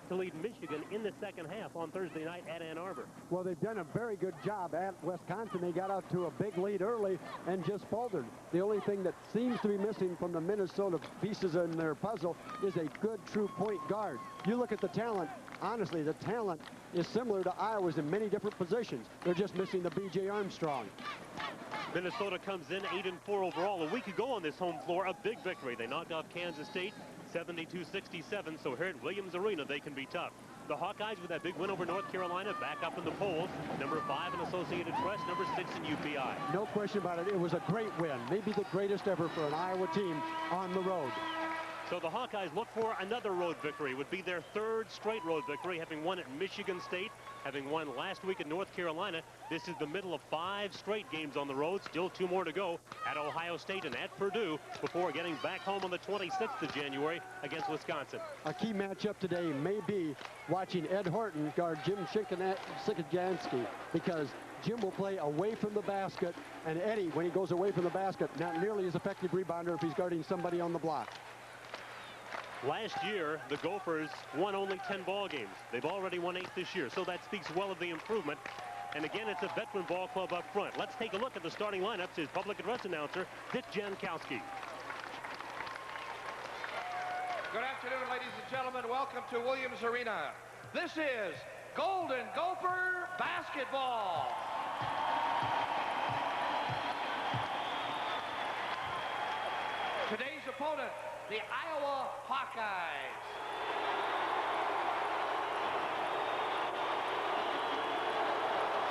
to lead Michigan in the second half on Thursday night at Ann Arbor. Well, they've done a very good job at Wisconsin. They got out to a big lead early and just faltered. The only thing that seems to be missing from the Minnesota pieces in their puzzle is a good true point guard. You look at the talent, honestly, the talent is similar to Iowa's in many different positions. They're just missing the B.J. Armstrong. Minnesota comes in 8-4 overall. A week ago on this home floor, a big victory. They knocked off Kansas State 72-67, so here at Williams Arena, they can be tough. The Hawkeyes with that big win over North Carolina back up in the polls. Number 5 in Associated Press, number 6 in UPI. No question about it. It was a great win, maybe the greatest ever for an Iowa team on the road. So the Hawkeyes look for another road victory. It would be their third straight road victory, having won at Michigan State, having won last week at North Carolina. This is the middle of 5 straight games on the road. Still 2 more to go at Ohio State and at Purdue before getting back home on the 26th of January against Wisconsin. A key matchup today may be watching Ed Horton guard Jim Sikajanski, because Jim will play away from the basket, and Eddie, when he goes away from the basket, not nearly as effective rebounder if he's guarding somebody on the block. Last year, the Gophers won only 10 ball games. They've already won 8 this year, so that speaks well of the improvement. And again, it's a veteran ball club up front. Let's take a look at the starting lineups. His public address announcer, Dick Jankowski. Good afternoon, ladies and gentlemen. Welcome to Williams Arena. This is Golden Gopher basketball. Today's opponent, the Iowa Hawkeyes.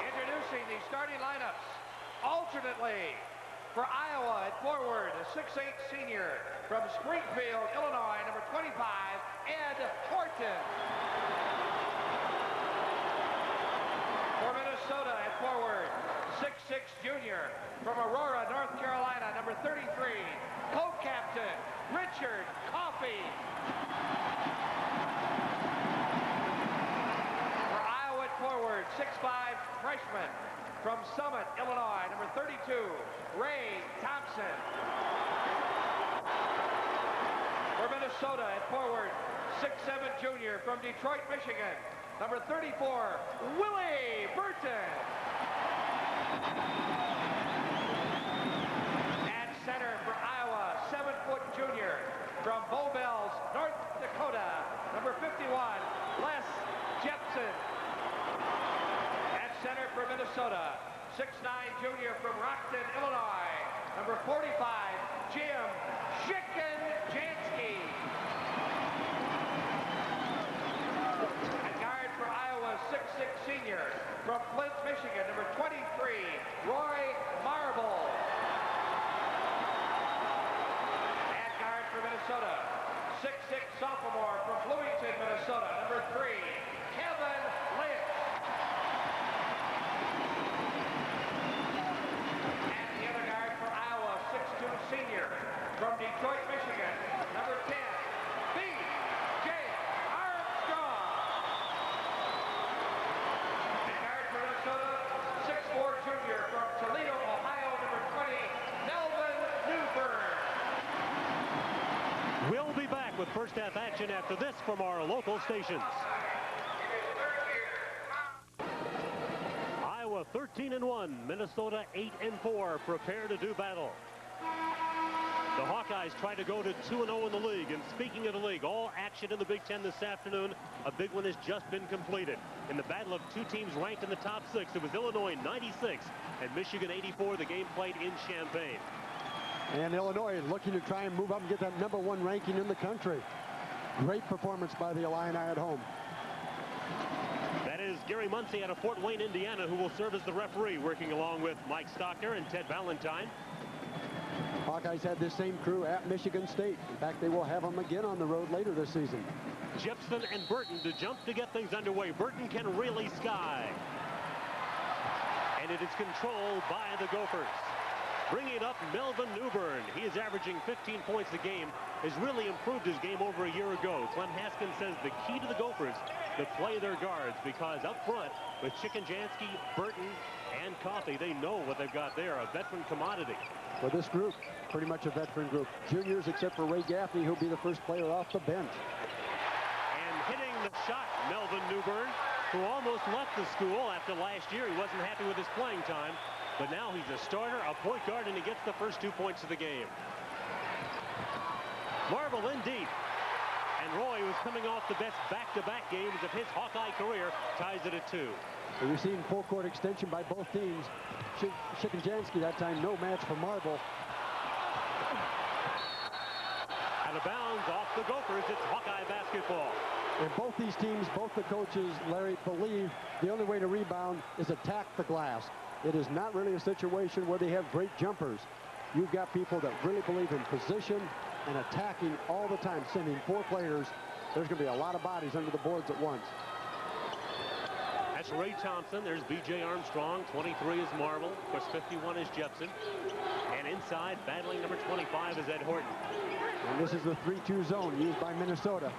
Introducing the starting lineups. Alternately, for Iowa at forward, a 6'8 senior from Springfield, Illinois, number 25, Ed Horton. For Minnesota at forward, 6'6 junior from Aurora, North Carolina, number 33, co-captain Richard Coffey. For Iowa at forward, 6'5 freshman from Summit, Illinois, number 32, Ray Thompson. For Minnesota at forward, 6'7 junior from Detroit, Michigan, number 34, Willie Burton. At center for Iowa, 7-foot junior from Bow Bells, North Dakota, number 51, Les Jepson. At center for Minnesota, 6'9 junior from Rockton, Illinois, number 45, Jim Chicken Jansky. At guard for Iowa, 6'6 senior from Flint, Michigan, number 23, Roy Marble. At guard for Minnesota, 6'6 sophomore from Bloomington, Minnesota, number 3, Kevin Lynch. And the other guard for Iowa, 6'2 senior from Detroit, Michigan, number 10, B.J. Armstrong. And guard for Minnesota, 6'4 junior from Toledo, Ohio, number 20, Melvin Newburn. We'll be back with first half action after this from our local stations. Iowa 13-1, Minnesota 8-4. Prepare to do battle. The Hawkeyes try to go to 2-0 in the league. And speaking of the league, all action in the Big Ten this afternoon. A big one has just been completed. In the battle of 2 teams ranked in the top 6, it was Illinois 96 and Michigan 84. The game played in Champaign. And Illinois looking to try and move up and get that #1 ranking in the country. Great performance by the Illini at home. That is Gary Muncie out of Fort Wayne, Indiana, who will serve as the referee, working along with Mike Stockner and Ted Valentine. Hawkeyes had this same crew at Michigan State. In fact, they will have them again on the road later this season. Jepson and Burton to jump to get things underway. Burton can really sky. And it is controlled by the Gophers. Bringing it up, Melvin Newburn. He is averaging 15 points a game. Has really improved his game over a year ago. Clem Haskins says the key to the Gophers to play their guards, because up front with Chicken Jansky, Burton, and Coffey, they know what they've got there, a veteran commodity. For this group, pretty much a veteran group. Juniors, except for Ray Gaffney, who'll be the first player off the bench. And hitting the shot, Melvin Newbern, who almost left the school after last year. He wasn't happy with his playing time, but now he's a starter, a point guard, and he gets the first 2 points of the game. Marble in deep. And Roy, who's coming off the best back-to-back games of his Hawkeye career, ties it at 2. And you're seeing full court extension by both teams. Shikanjansky that time no match for Marble. Out of bounds off the Gophers. It's Hawkeye basketball. And both these teams, both the coaches, Larry, believe the only way to rebound is attack the glass. It is not really a situation where they have great jumpers. You've got people that really believe in position and attacking all the time, sending 4 players. There's going to be a lot of bodies under the boards at once. That's Ray Thompson. There's B.J. Armstrong. 23 is Marble. Of course, 51 is Jepson. And inside, battling number 25 is Ed Horton. And this is the 3-2 zone used by Minnesota.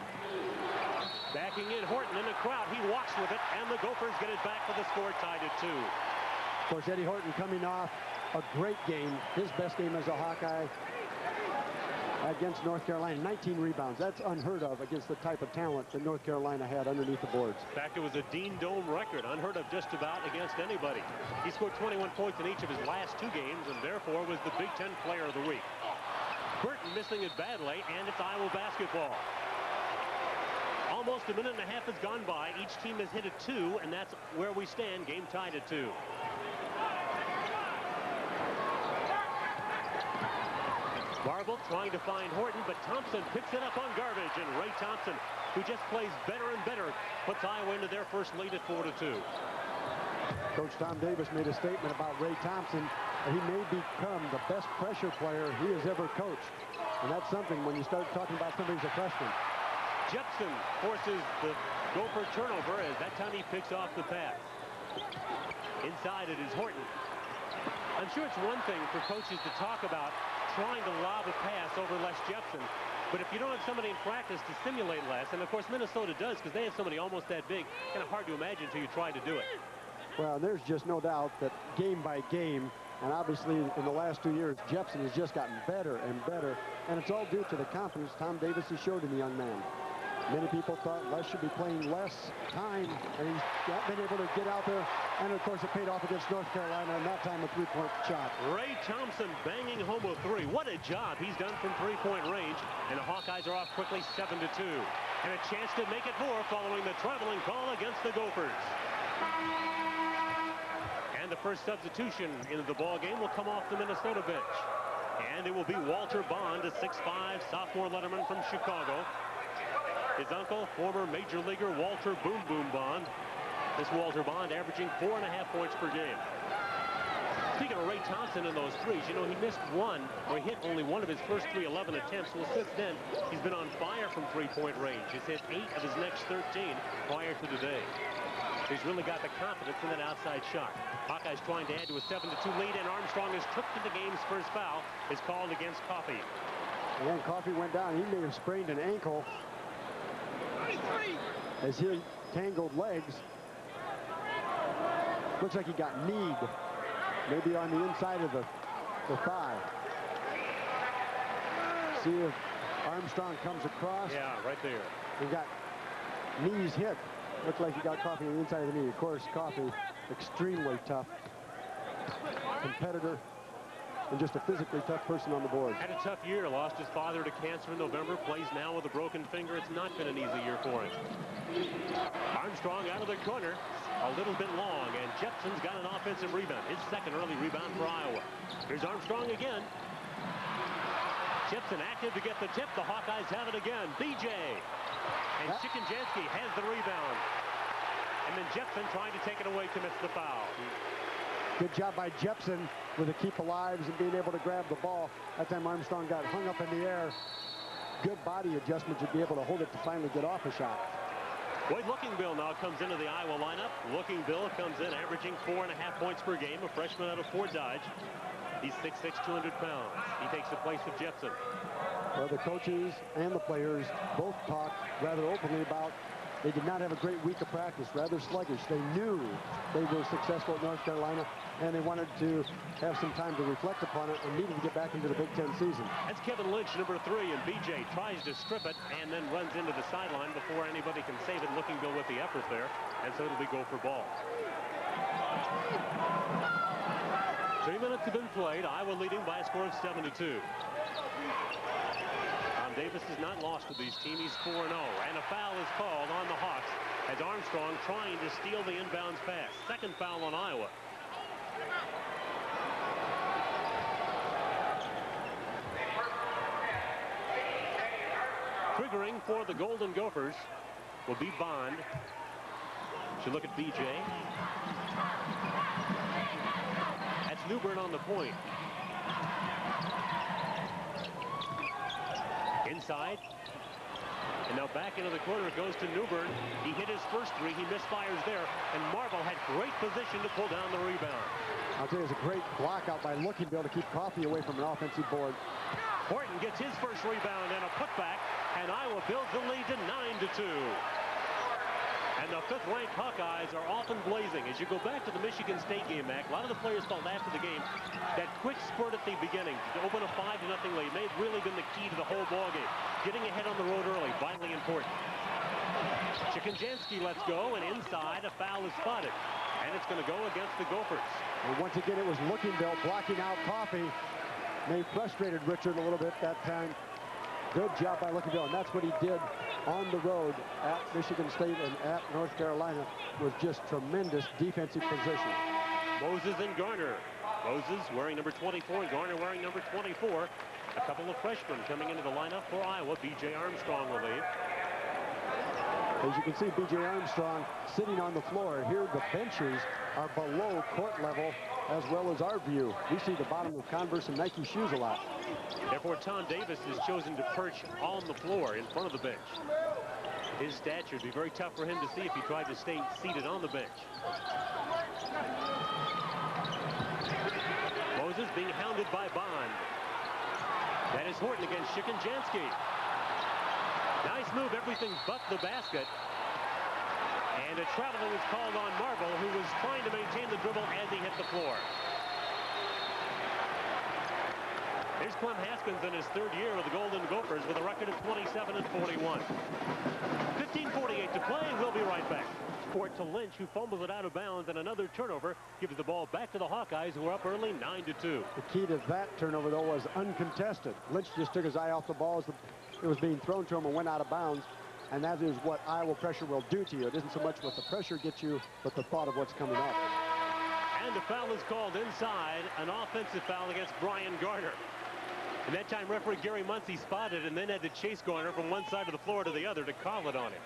Backing in Horton in the crowd. He walks with it, and the Gophers get it back for the score, tied at 2. Of course, Eddie Horton coming off a great game. His best game as a Hawkeye against North Carolina. 19 rebounds. That's unheard of against the type of talent that North Carolina had underneath the boards. In fact, it was a Dean Dome record, unheard of just about against anybody. He scored 21 points in each of his last 2 games, and therefore was the Big Ten Player of the Week. Burton missing it badly, and it's Iowa basketball. Almost a minute and a half has gone by. Each team has hit a 2, and that's where we stand. Game tied at 2. Marble trying to find Horton, but Thompson picks it up on garbage, and Ray Thompson, who just plays better and better, puts Iowa into their first lead at 4-2. Coach Tom Davis made a statement about Ray Thompson that he may become the best pressure player he has ever coached. And that's something when you start talking about somebody who's a freshman. Jepson forces the Gopher turnover as that time he picks off the pass. Inside it is Horton. I'm sure it's one thing for coaches to talk about trying to lob a pass over Les Jepson, but if you don't have somebody in practice to simulate Les, and of course Minnesota does because they have somebody almost that big, kind of hard to imagine until you try to do it. Well, there's just no doubt that game by game, and obviously in the last 2 years, Jepson has just gotten better and better, and it's all due to the confidence Tom Davis has showed in the young man. Many people thought Les should be playing less time, and he's been able to get out there. And, of course, it paid off against North Carolina, and that time a 3-point shot. Ray Thompson banging home a 3. What a job he's done from 3-point range. And the Hawkeyes are off quickly 7-2. And a chance to make it more following the traveling call against the Gophers. And the first substitution into the ball game will come off the Minnesota bench. And it will be Walter Bond, a 6'5" sophomore letterman from Chicago. His uncle, former major leaguer Walter Boom Boom Bond. This Walter Bond averaging 4.5 points per game. Speaking of Ray Thompson and those threes, you know, he missed one, or he hit only one of his first 11 attempts. Well, since then, he's been on fire from 3-point range. He's hit 8 of his next 13 prior to today. He's really got the confidence in that outside shot. Hawkeyes trying to add to a 7-2 lead, and Armstrong is tripped to the game's first foul, is called against Coffey. And then Coffey went down. He may have sprained an ankle as he tangled legs. Looks like he got kneed, maybe on the inside of the thigh. See if Armstrong comes across. Yeah, right there. He got knees hit. Looks like he got Coffey on the inside of the knee. Of course, Coffey, extremely tough competitor and just a physically tough person on the board. Had a tough year, lost his father to cancer in November, plays now with a broken finger. It's not been an easy year for him. Armstrong out of the corner, a little bit long, and Jepson's got an offensive rebound. His second early rebound for Iowa. Here's Armstrong again. Jepson active to get the tip. The Hawkeyes have it again. BJ. And Shikanjansky has the rebound. And then Jepson trying to take it away, commits the foul. Good job by Jepson with the keep alive and being able to grab the ball. That time Armstrong got hung up in the air. Good body adjustment to be able to hold it to finally get off a shot. Boyd Lookingbill now comes into the Iowa lineup. Lookingbill comes in averaging 4.5 points per game, a freshman out of Fort Dodge. He's 6'6", 200 pounds. He takes the place of Jepson. Well, the coaches and the players both talk rather openly about They did not have a great week of practice, rather sluggish. They knew they were successful at North Carolina, and they wanted to have some time to reflect upon it and needed to get back into the Big Ten season. That's Kevin Lynch, number 3, and BJ tries to strip it and then runs into the sideline before anybody can save it. Looking Bill with the effort there, and so it'll be Gopher ball. 3 minutes have been played. Iowa leading by a score of 7-2. Tom Davis has not lost to these teams. He's 4-0, and a foul is called on the Hawks as Armstrong trying to steal the inbounds pass. Second foul on Iowa. Triggering for the Golden Gophers will be Bond. Should look at BJ. That's Newbern on the point. Inside. And now back into the corner goes to Newbern. He hit his first 3. He misfires there. And Marble had great position to pull down the rebound. I'll tell you, it's a great block out by Looking Bill to keep Coffey away from an offensive board. Horton gets his first rebound and a putback. And Iowa builds the lead to 9-2. And the 5th-ranked Hawkeyes are off and blazing. As you go back to the Michigan State game, Mac, a lot of the players felt after the game that quick spurt at the beginning to open a 5-0 lead may have really been the key to the whole ballgame. Getting ahead on the road early, vitally important. Chikinjansky lets go, and inside a foul is spotted. And it's going to go against the Gophers. And once again, it was Looking Bill blocking out Coffey. May have frustrated Richard a little bit that time. Good job by Looking Bill, and that's what he did on the road at Michigan State and at North Carolina with just tremendous defensive position. Moses and Garner. Moses wearing number 24 and Garner wearing number 24. A couple of freshmen coming into the lineup for Iowa. B.J. Armstrong will lead. As you can see, B.J. Armstrong sitting on the floor. Here the benches are below court level as well as our view. We see the bottom of Converse and Nike shoes a lot. Therefore, Tom Davis has chosen to perch on the floor in front of the bench. His stature would be very tough for him to see if he tried to stay seated on the bench. Moses being hounded by Bond. That is Horton against Chikinjansky. Nice move, everything but the basket. And a traveling is called on Marble, who was trying to maintain the dribble as he hit the floor. Here's Clem Haskins in his 3rd year with the Golden Gophers with a record of 27-41. 15:48 to play. We'll be right back. Court to Lynch, who fumbles it out of bounds, and another turnover gives the ball back to the Hawkeyes, who are up early 9-2. The key to that turnover, though, was uncontested. Lynch just took his eye off the ball as it was being thrown to him and went out of bounds. And that is what Iowa pressure will do to you. It isn't so much what the pressure gets you, but the thought of what's coming up. And the foul is called inside, an offensive foul against Brian Garner. And that time, referee Gary Muncie spotted and then had to chase Garner from one side of the floor to the other to call it on him.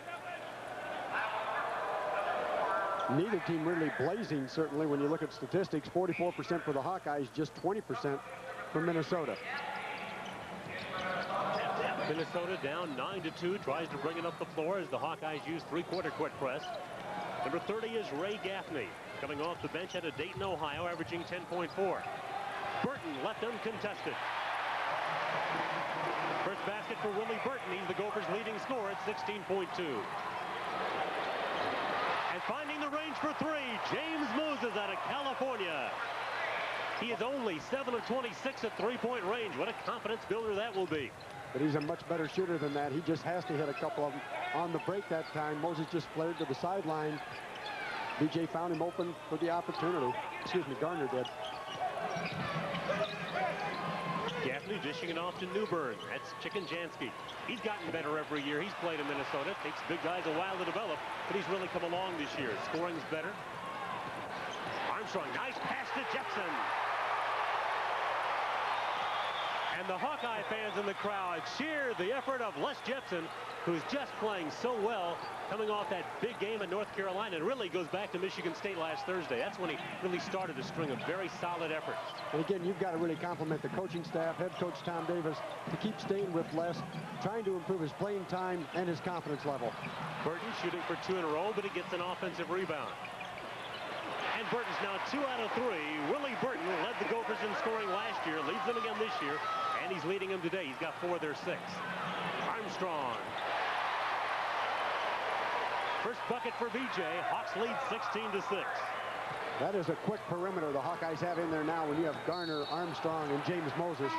Neither team really blazing, certainly, when you look at statistics. 44% for the Hawkeyes, just 20% for Minnesota. Minnesota down 9-2, tries to bring it up the floor as the Hawkeyes use 3-quarter quick press. Number 30 is Ray Gaffney, coming off the bench out of Dayton, Ohio, averaging 10.4. Burton left uncontested. First basket for Willie Burton. He's the Gophers' leading scorer at 16.2. And finding the range for 3, James Moses out of California. He is only 7 of 26 at 3-point range. What a confidence builder that will be. But he's a much better shooter than that. He just has to hit a couple of them on the break that time. Moses just flared to the sideline. BJ found him open for the opportunity. Excuse me, Garner did. Gaffney dishing it off to Newbern. That's Chikinjansky. He's gotten better every year. He's played in Minnesota. Takes big guys a while to develop, but he's really come along this year. Scoring's better. Armstrong, nice pass to Jepson. And the Hawkeye fans in the crowd cheer the effort of Les Jepson, who's just playing so well, coming off that big game in North Carolina. It really goes back to Michigan State last Thursday. That's when he really started a string of very solid efforts. And again, you've got to really compliment the coaching staff, head coach Tom Davis, to keep staying with Les, trying to improve his playing time and his confidence level. Burton shooting for 2 in a row, but he gets an offensive rebound. And Burton's now 2 out of 3. Willie Burton led the Gophers in scoring last year, leads them again this year, and he's leading them today. He's got 4 of their 6. Armstrong. First bucket for BJ. Hawks lead 16-6. That is a quick perimeter the Hawkeyes have in there now when you have Garner, Armstrong, and James Moses.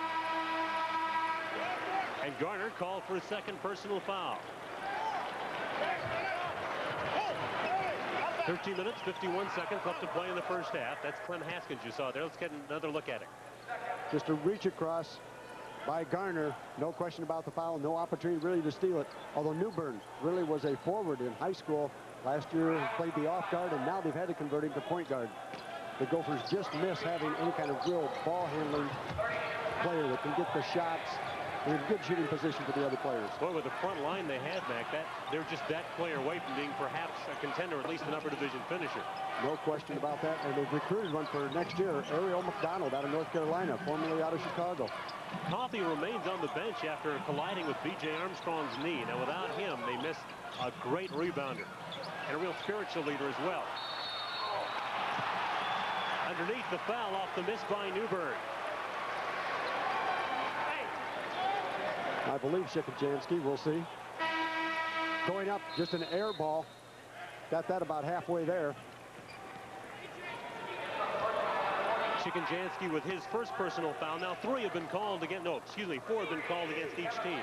And Garner called for a second personal foul. 13 minutes, 51 seconds left to play in the first half. That's Clem Haskins you saw there. Let's get another look at it. Just a reach across by Garner. No question about the foul. No opportunity really to steal it. Although Newbern really was a forward in high school. Last year he played the off guard, and now they've had to convert him to point guard. The Gophers just miss having any kind of real ball handling player that can get the shots. They're in good shooting position for the other players. Boy, with the front line they had, Mac, they're just that player away from being perhaps a contender, at least an upper division finisher. No question about that. And they've recruited one for next year, Ariel McDonald out of North Carolina, formerly out of Chicago. Coffey remains on the bench after colliding with B.J. Armstrong's knee. Now, without him, they miss a great rebounder and a real spiritual leader as well. Underneath the foul off the miss by Newbern. I believe Shikojansky, we'll see. Going up, just an air ball. Got that about halfway there. Shikojansky with his first personal foul. Now 3 have been called against, 4 have been called against each team.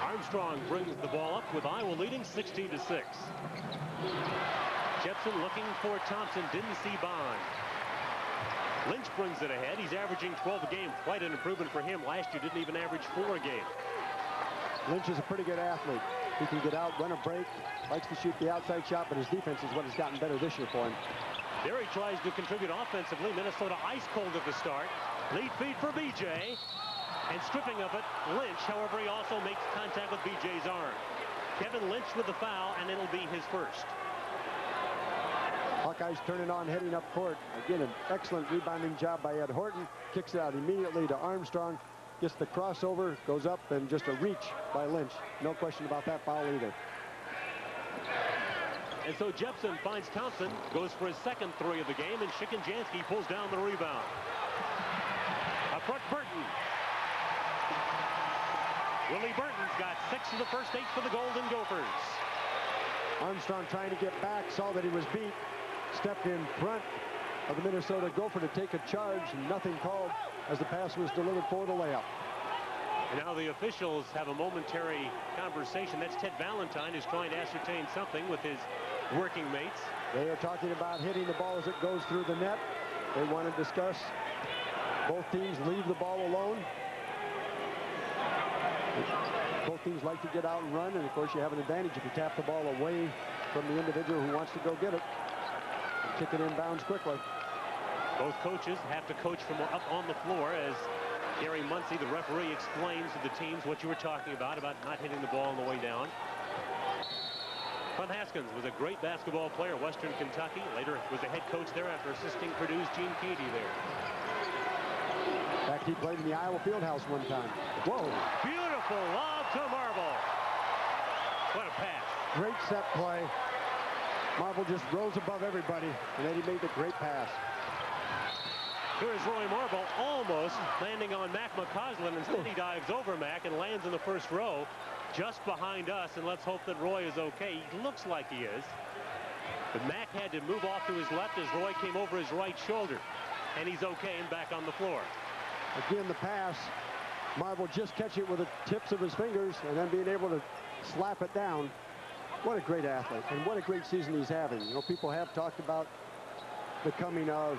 Armstrong brings the ball up with Iowa leading 16-6. Jepson looking for Thompson, didn't see Bond. Lynch brings it ahead. He's averaging 12 a game. Quite an improvement for him. Last year didn't even average 4 a game. Lynch is a pretty good athlete. He can get out, run a break, likes to shoot the outside shot, but his defense is what has gotten better this year for him. There he tries to contribute offensively. Minnesota ice cold at the start. Lead feed for BJ. And stripping of it, Lynch. However, he also makes contact with BJ's arm. Kevin Lynch with the foul, and it'll be his first. Hawkeyes turning on, heading up court. Again, an excellent rebounding job by Ed Horton. Kicks it out immediately to Armstrong. Gets the crossover, goes up, and just a reach by Lynch. No question about that foul either. And so Jepson finds Thompson, goes for his second 3 of the game, and Shikojansky pulls down the rebound. Up front, Burton. Willie Burton's got 6 of the first 8 for the Golden Gophers. Armstrong trying to get back, saw that he was beat. Stepped in front of the Minnesota Gopher to take a charge, and nothing called as the pass was delivered for the layup. And now the officials have a momentary conversation. That's Ted Valentine, who's trying to ascertain something with his working mates. They are talking about hitting the ball as it goes through the net. They want to discuss both teams leave the ball alone. Both teams like to get out and run, and of course you have an advantage if you tap the ball away from the individual who wants to go get it. Kick it inbounds quickly. Both coaches have to coach from up on the floor as Gary Muncy, the referee, explains to the teams what you were talking about not hitting the ball on the way down. Clem Haskins was a great basketball player, Western Kentucky. Later was the head coach there after assisting Purdue's Gene Keady there. In fact, he played in the Iowa Fieldhouse one time. Whoa. Beautiful lob to Marble. What a pass. Great set play. Marble just rose above everybody, and then he made the great pass. Here's Roy Marble almost landing on Mac McCausland. Instead, he dives over Mac and lands in the first row just behind us, and let's hope that Roy is okay. He looks like he is. But Mac had to move off to his left as Roy came over his right shoulder, and he's okay and back on the floor. Again, the pass. Marble just catch it with the tips of his fingers and then being able to slap it down. What a great athlete, and what a great season he's having. You know, people have talked about the coming of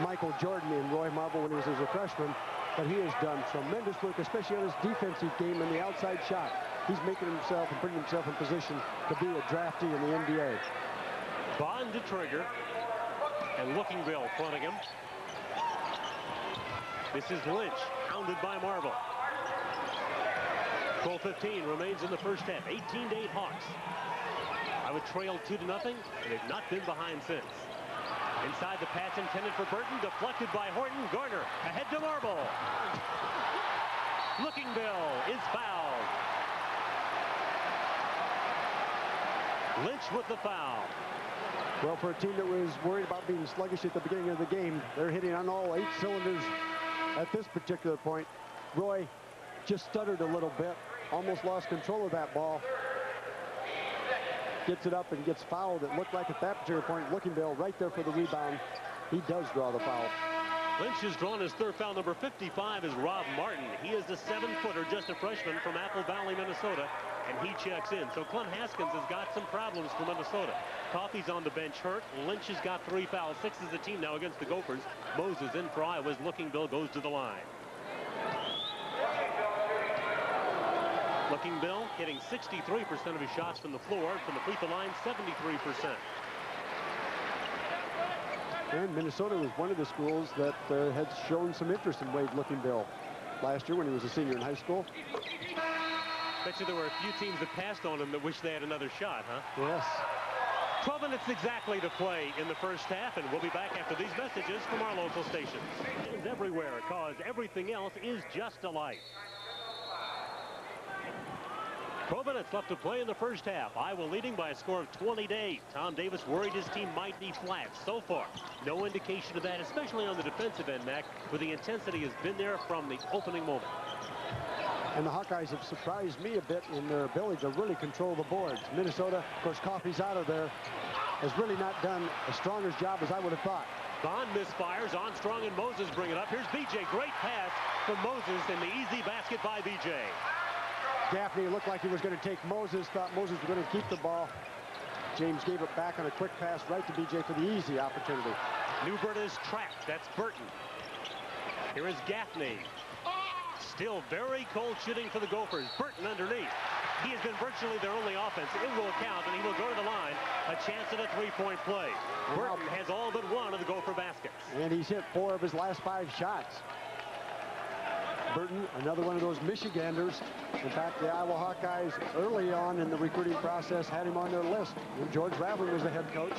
Michael Jordan in Roy Marble when he was as a freshman, but he has done tremendous work, especially on his defensive game and the outside shot. He's making himself and putting himself in position to be a draftee in the NBA. Bond to trigger, and Lookingbill fronting him. This is Lynch, hounded by Marble. 12:15 remains in the first half. 18-8 Hawks. I would trail 2-0, and they've not been behind since. Inside the pass intended for Burton, deflected by Horton. Garner ahead to Marble. Lookingbill is fouled. Lynch with the foul. Well, for a team that was worried about being sluggish at the beginning of the game, they're hitting on all 8 cylinders at this particular point. Roy just stuttered a little bit, almost lost control of that ball. Gets it up and gets fouled. It looked like at that particular point, Looking Bill right there for the rebound. He does draw the foul. Lynch has drawn his third foul. Number 55 is Rob Martin. He is the 7-footer, just a freshman from Apple Valley, Minnesota, and he checks in. So Clem Haskins has got some problems for Minnesota. Coffey's on the bench hurt. Lynch has got 3 fouls. 6 is the team now against the Gophers. Moses in for Iowa's Looking Bill goes to the line. Looking Bill hitting 63% of his shots from the floor. From the free throw line, 73%. And Minnesota was one of the schools that had shown some interest in Wade Looking Bill last year when he was a senior in high school. Bet you there were a few teams that passed on him that wish they had another shot, huh? Yes. 12 minutes exactly to play in the first half, and we'll be back after these messages from our local stations. It's everywhere, because everything else is just alike. 12 minutes left to play in the first half. Iowa leading by a score of 20-8. Tom Davis worried his team might be flat. So far, no indication of that, especially on the defensive end, Mac, where the intensity has been there from the opening moment. And the Hawkeyes have surprised me a bit in their ability to really control the boards. Minnesota, of course, Coffey's out of there, has really not done as strong a job as I would have thought. Bond misfires. Armstrong and Moses bring it up. Here's BJ. Great pass from Moses, and the easy basket by BJ. Gaffney looked like he was going to take Moses, thought Moses was going to keep the ball. James gave it back on a quick pass right to BJ for the easy opportunity. Newbert is trapped. That's Burton. Here is Gaffney. Still very cold shooting for the Gophers. Burton underneath. He has been virtually their only offense. It will count, and he will go to the line. A chance at a three-point play. Burton has all but one of the Gopher baskets. And he's hit 4 of his last 5 shots. Burton, another one of those Michiganders. In fact, the Iowa Hawkeyes early on in the recruiting process had him on their list when George Raveling was the head coach.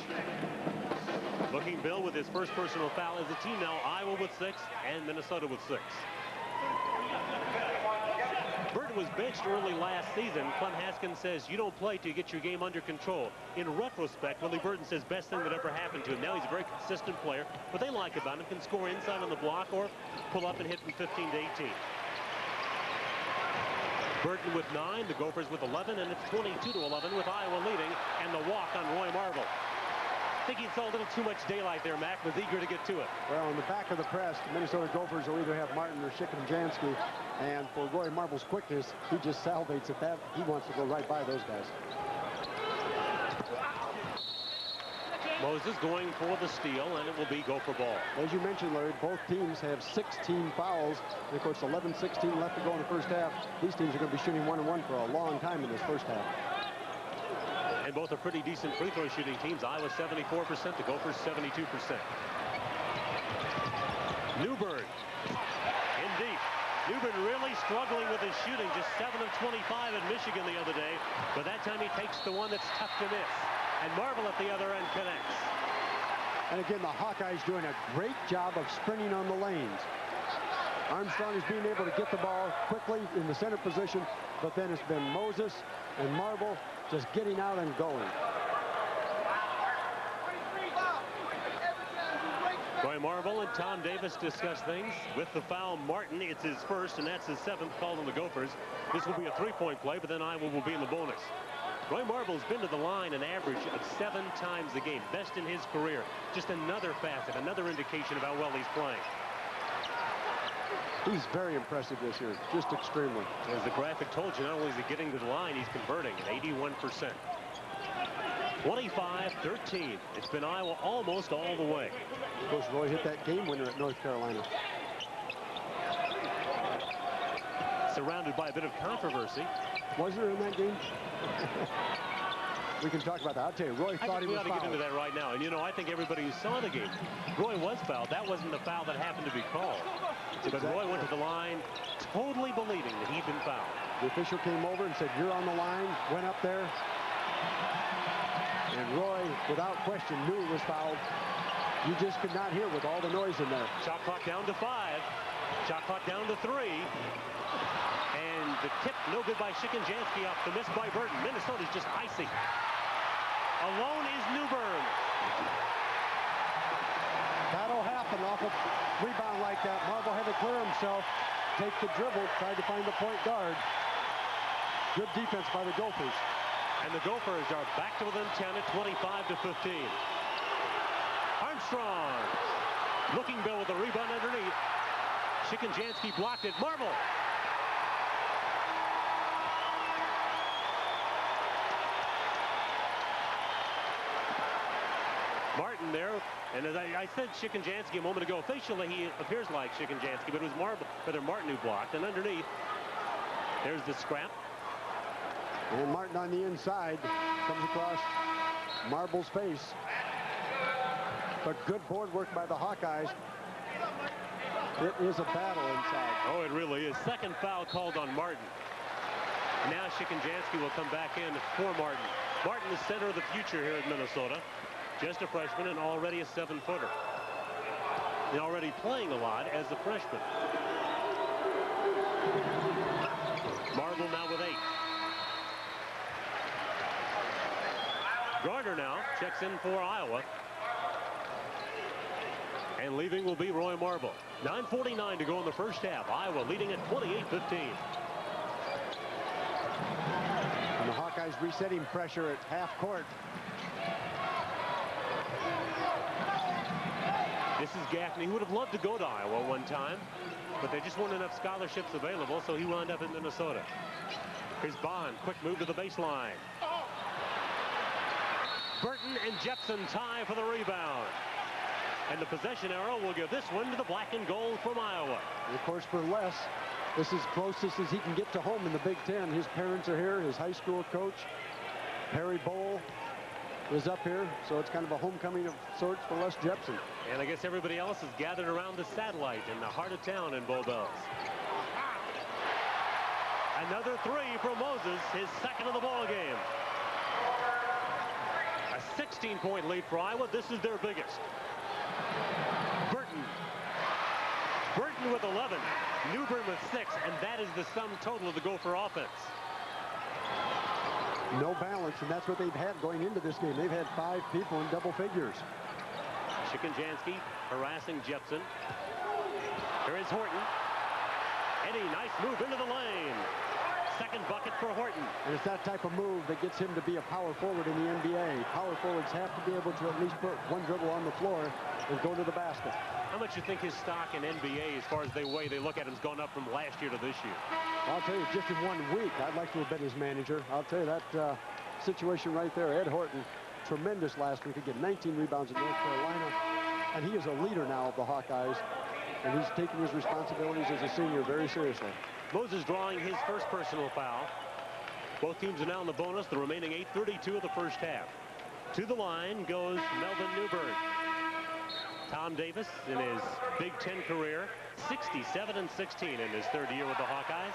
Looking Bill with his first personal foul as a team now. Iowa with 6 and Minnesota with 6. Burton was benched early last season. Clem Haskins says you don't play till you get your game under control. In retrospect, Willie Burton says best thing that ever happened to him. Now he's a very consistent player. What they like about him, can score inside on the block or pull up and hit from 15 to 18. Burton with 9, the Gophers with 11, and it's 22 to 11 with Iowa leading, and the walk on Roy Marble. I think he saw a little too much daylight there. Mac was eager to get to it. Well, on the back of the press, the Minnesota Gophers will either have Martin or Shikanjansky, and for Roy Marble's quickness, he just salivates at that. He wants to go right by those guys. Moses going for the steal, and it will be Gopher ball. As you mentioned, Larry, both teams have 16 fouls. And of course, 11-16 left to go in the first half. These teams are going to be shooting 1-on-1 for a long time in this first half. And both are pretty decent free throw shooting teams. Iowa 74%, the Gophers 72%. Newbern in deep. Newbern really struggling with his shooting. Just 7 of 25 at Michigan the other day. But that time he takes the one that's tough to miss. And Marble at the other end connects. And again, the Hawkeyes doing a great job of sprinting on the lanes. Armstrong is being able to get the ball quickly in the center position, but then it's been Moses and Marble just getting out and going. Roy Marble and Tom Davis discuss things. With the foul, Martin, it's his first, and that's his 7th call on the Gophers. This will be a 3-point play, but then Iowa will be in the bonus. Roy Marble's been to the line an average of 7 times a game, best in his career. Just another facet, another indication of how well he's playing. He's very impressive this year, just extremely. As the graphic told you, not only is he getting to the line, he's converting at 81%. 25-13. It's been Iowa almost all the way. Of course, Roy hit that game winner at North Carolina. Surrounded by a bit of controversy. Was there in that game? We can talk about that. I'll tell you, Roy thought he was fouled. We ought to get into that right now. And, you know, I think everybody who saw the game, Roy was fouled. That wasn't the foul that happened to be called. But Roy went to the line totally believing that he'd been fouled. The official came over and said, "You're on the line," went up there. And Roy, without question, knew it was fouled. You just could not hear with all the noise in there. Shot clock down to 5. Shot clock down to 3. And the tip no good by Shikanjansky off the miss by Burton. Minnesota's just icy. Alone is Newbern. That'll happen off a rebound like that. Marble had to clear himself, take the dribble, tried to find the point guard. Good defense by the Gophers. And the Gophers are back to within 10 at 25-15. Armstrong. Looking Bill with a rebound underneath. Shikenjansky blocked it. Marble. Martin there, and as I said Shikenjansky a moment ago, facially he appears like Shikenjansky, but it was Martin who blocked. And underneath, there's the scrap. And Martin on the inside comes across Marble's face. But good board work by the Hawkeyes. It is a battle inside. Oh, it really is. Second foul called on Martin. Now Shikenjansky will come back in for Martin. Martin, the center of the future here in Minnesota. Just a freshman and already a 7-footer. And already playing a lot as a freshman. Marble now with 8. Gardner now checks in for Iowa. And leaving will be Roy Marble. 9:49 to go in the first half. Iowa leading at 28-15. And the Hawkeyes resetting pressure at half court. This is Gaffney, who would have loved to go to Iowa one time, but there just weren't enough scholarships available, so he wound up in Minnesota. Here's Bond, quick move to the baseline. Burton and Jepson tie for the rebound. And the possession arrow will give this one to the black and gold from Iowa. And of course, for Les, this is closest as he can get to home in the Big Ten. His parents are here. His high school coach, Perry Bowl, is up here. So it's kind of a homecoming of sorts for Les Jepson. And I guess everybody else is gathered around the satellite in the heart of town in Bow Bells. Another three from Moses, his second of the ball game. A 16-point lead for Iowa. This is their biggest. Burton with 11, Newbern with 6, and that is the sum total of the Gopher offense. No balance, and that's what they've had going into this game. They've had 5 people in double figures. Shikenjansky harassing Jepson. Here is Horton. Eddie, nice move into the lane. Second bucket for Horton. And it's that type of move that gets him to be a power forward in the NBA. Power forwards have to be able to at least put one dribble on the floor and go to the basket. How much you think his stock in NBA, as far as the way they look at him, has gone up from last year to this year? I'll tell you, just in 1 week, I'd like to have been his manager. I'll tell you that situation right there. Ed Horton, tremendous last week. He got 19 rebounds in North Carolina, and he is a leader now of the Hawkeyes, and he's taking his responsibilities as a senior very seriously. Moses drawing his first personal foul. Both teams are now in the bonus, the remaining 8:32 of the first half. To the line goes Melvin Newbern. Tom Davis in his Big Ten career, 67-16 in his third year with the Hawkeyes.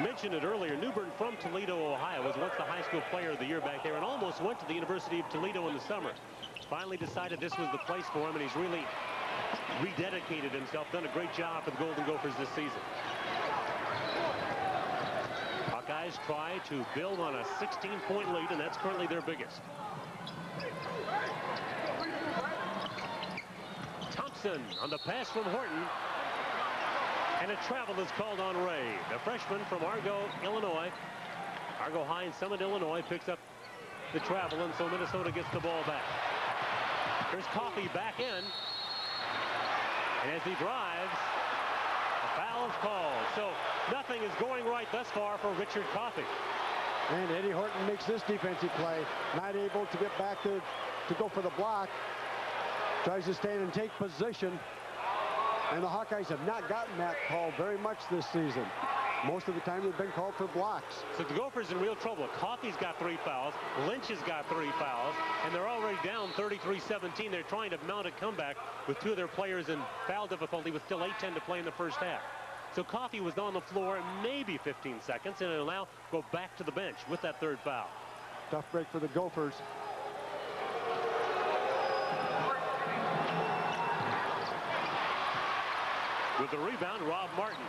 Mentioned it earlier, Newbern from Toledo, Ohio, was once the high school player of the year back there and almost went to the University of Toledo in the summer. Finally decided this was the place for him, and he's really rededicated himself, done a great job for the Golden Gophers this season. Hawkeyes try to build on a 16-point lead, and that's currently their biggest. Thompson on the pass from Horton. And a travel is called on Ray, the freshman from Argo, Illinois. Argo High in Summit, Illinois, picks up the travel, and so Minnesota gets the ball back. Here's Coffey back in. And as he drives, a foul is called. So nothing is going right thus far for Richard Coffey. And Eddie Horton makes this defensive play. Not able to get back to go for the block. Tries to stand and take position. And the Hawkeyes have not gotten that call very much this season. Most of the time they've been called for blocks. So the Gophers in real trouble. Coffey's got 3 fouls. Lynch has got 3 fouls. And they're already down 33-17. They're trying to mount a comeback with 2 of their players in foul difficulty with still 8:10 to play in the first half. So Coffey was on the floor maybe 15 seconds, and it'll now go back to the bench with that 3rd foul. Tough break for the Gophers. With the rebound, Rob Martin.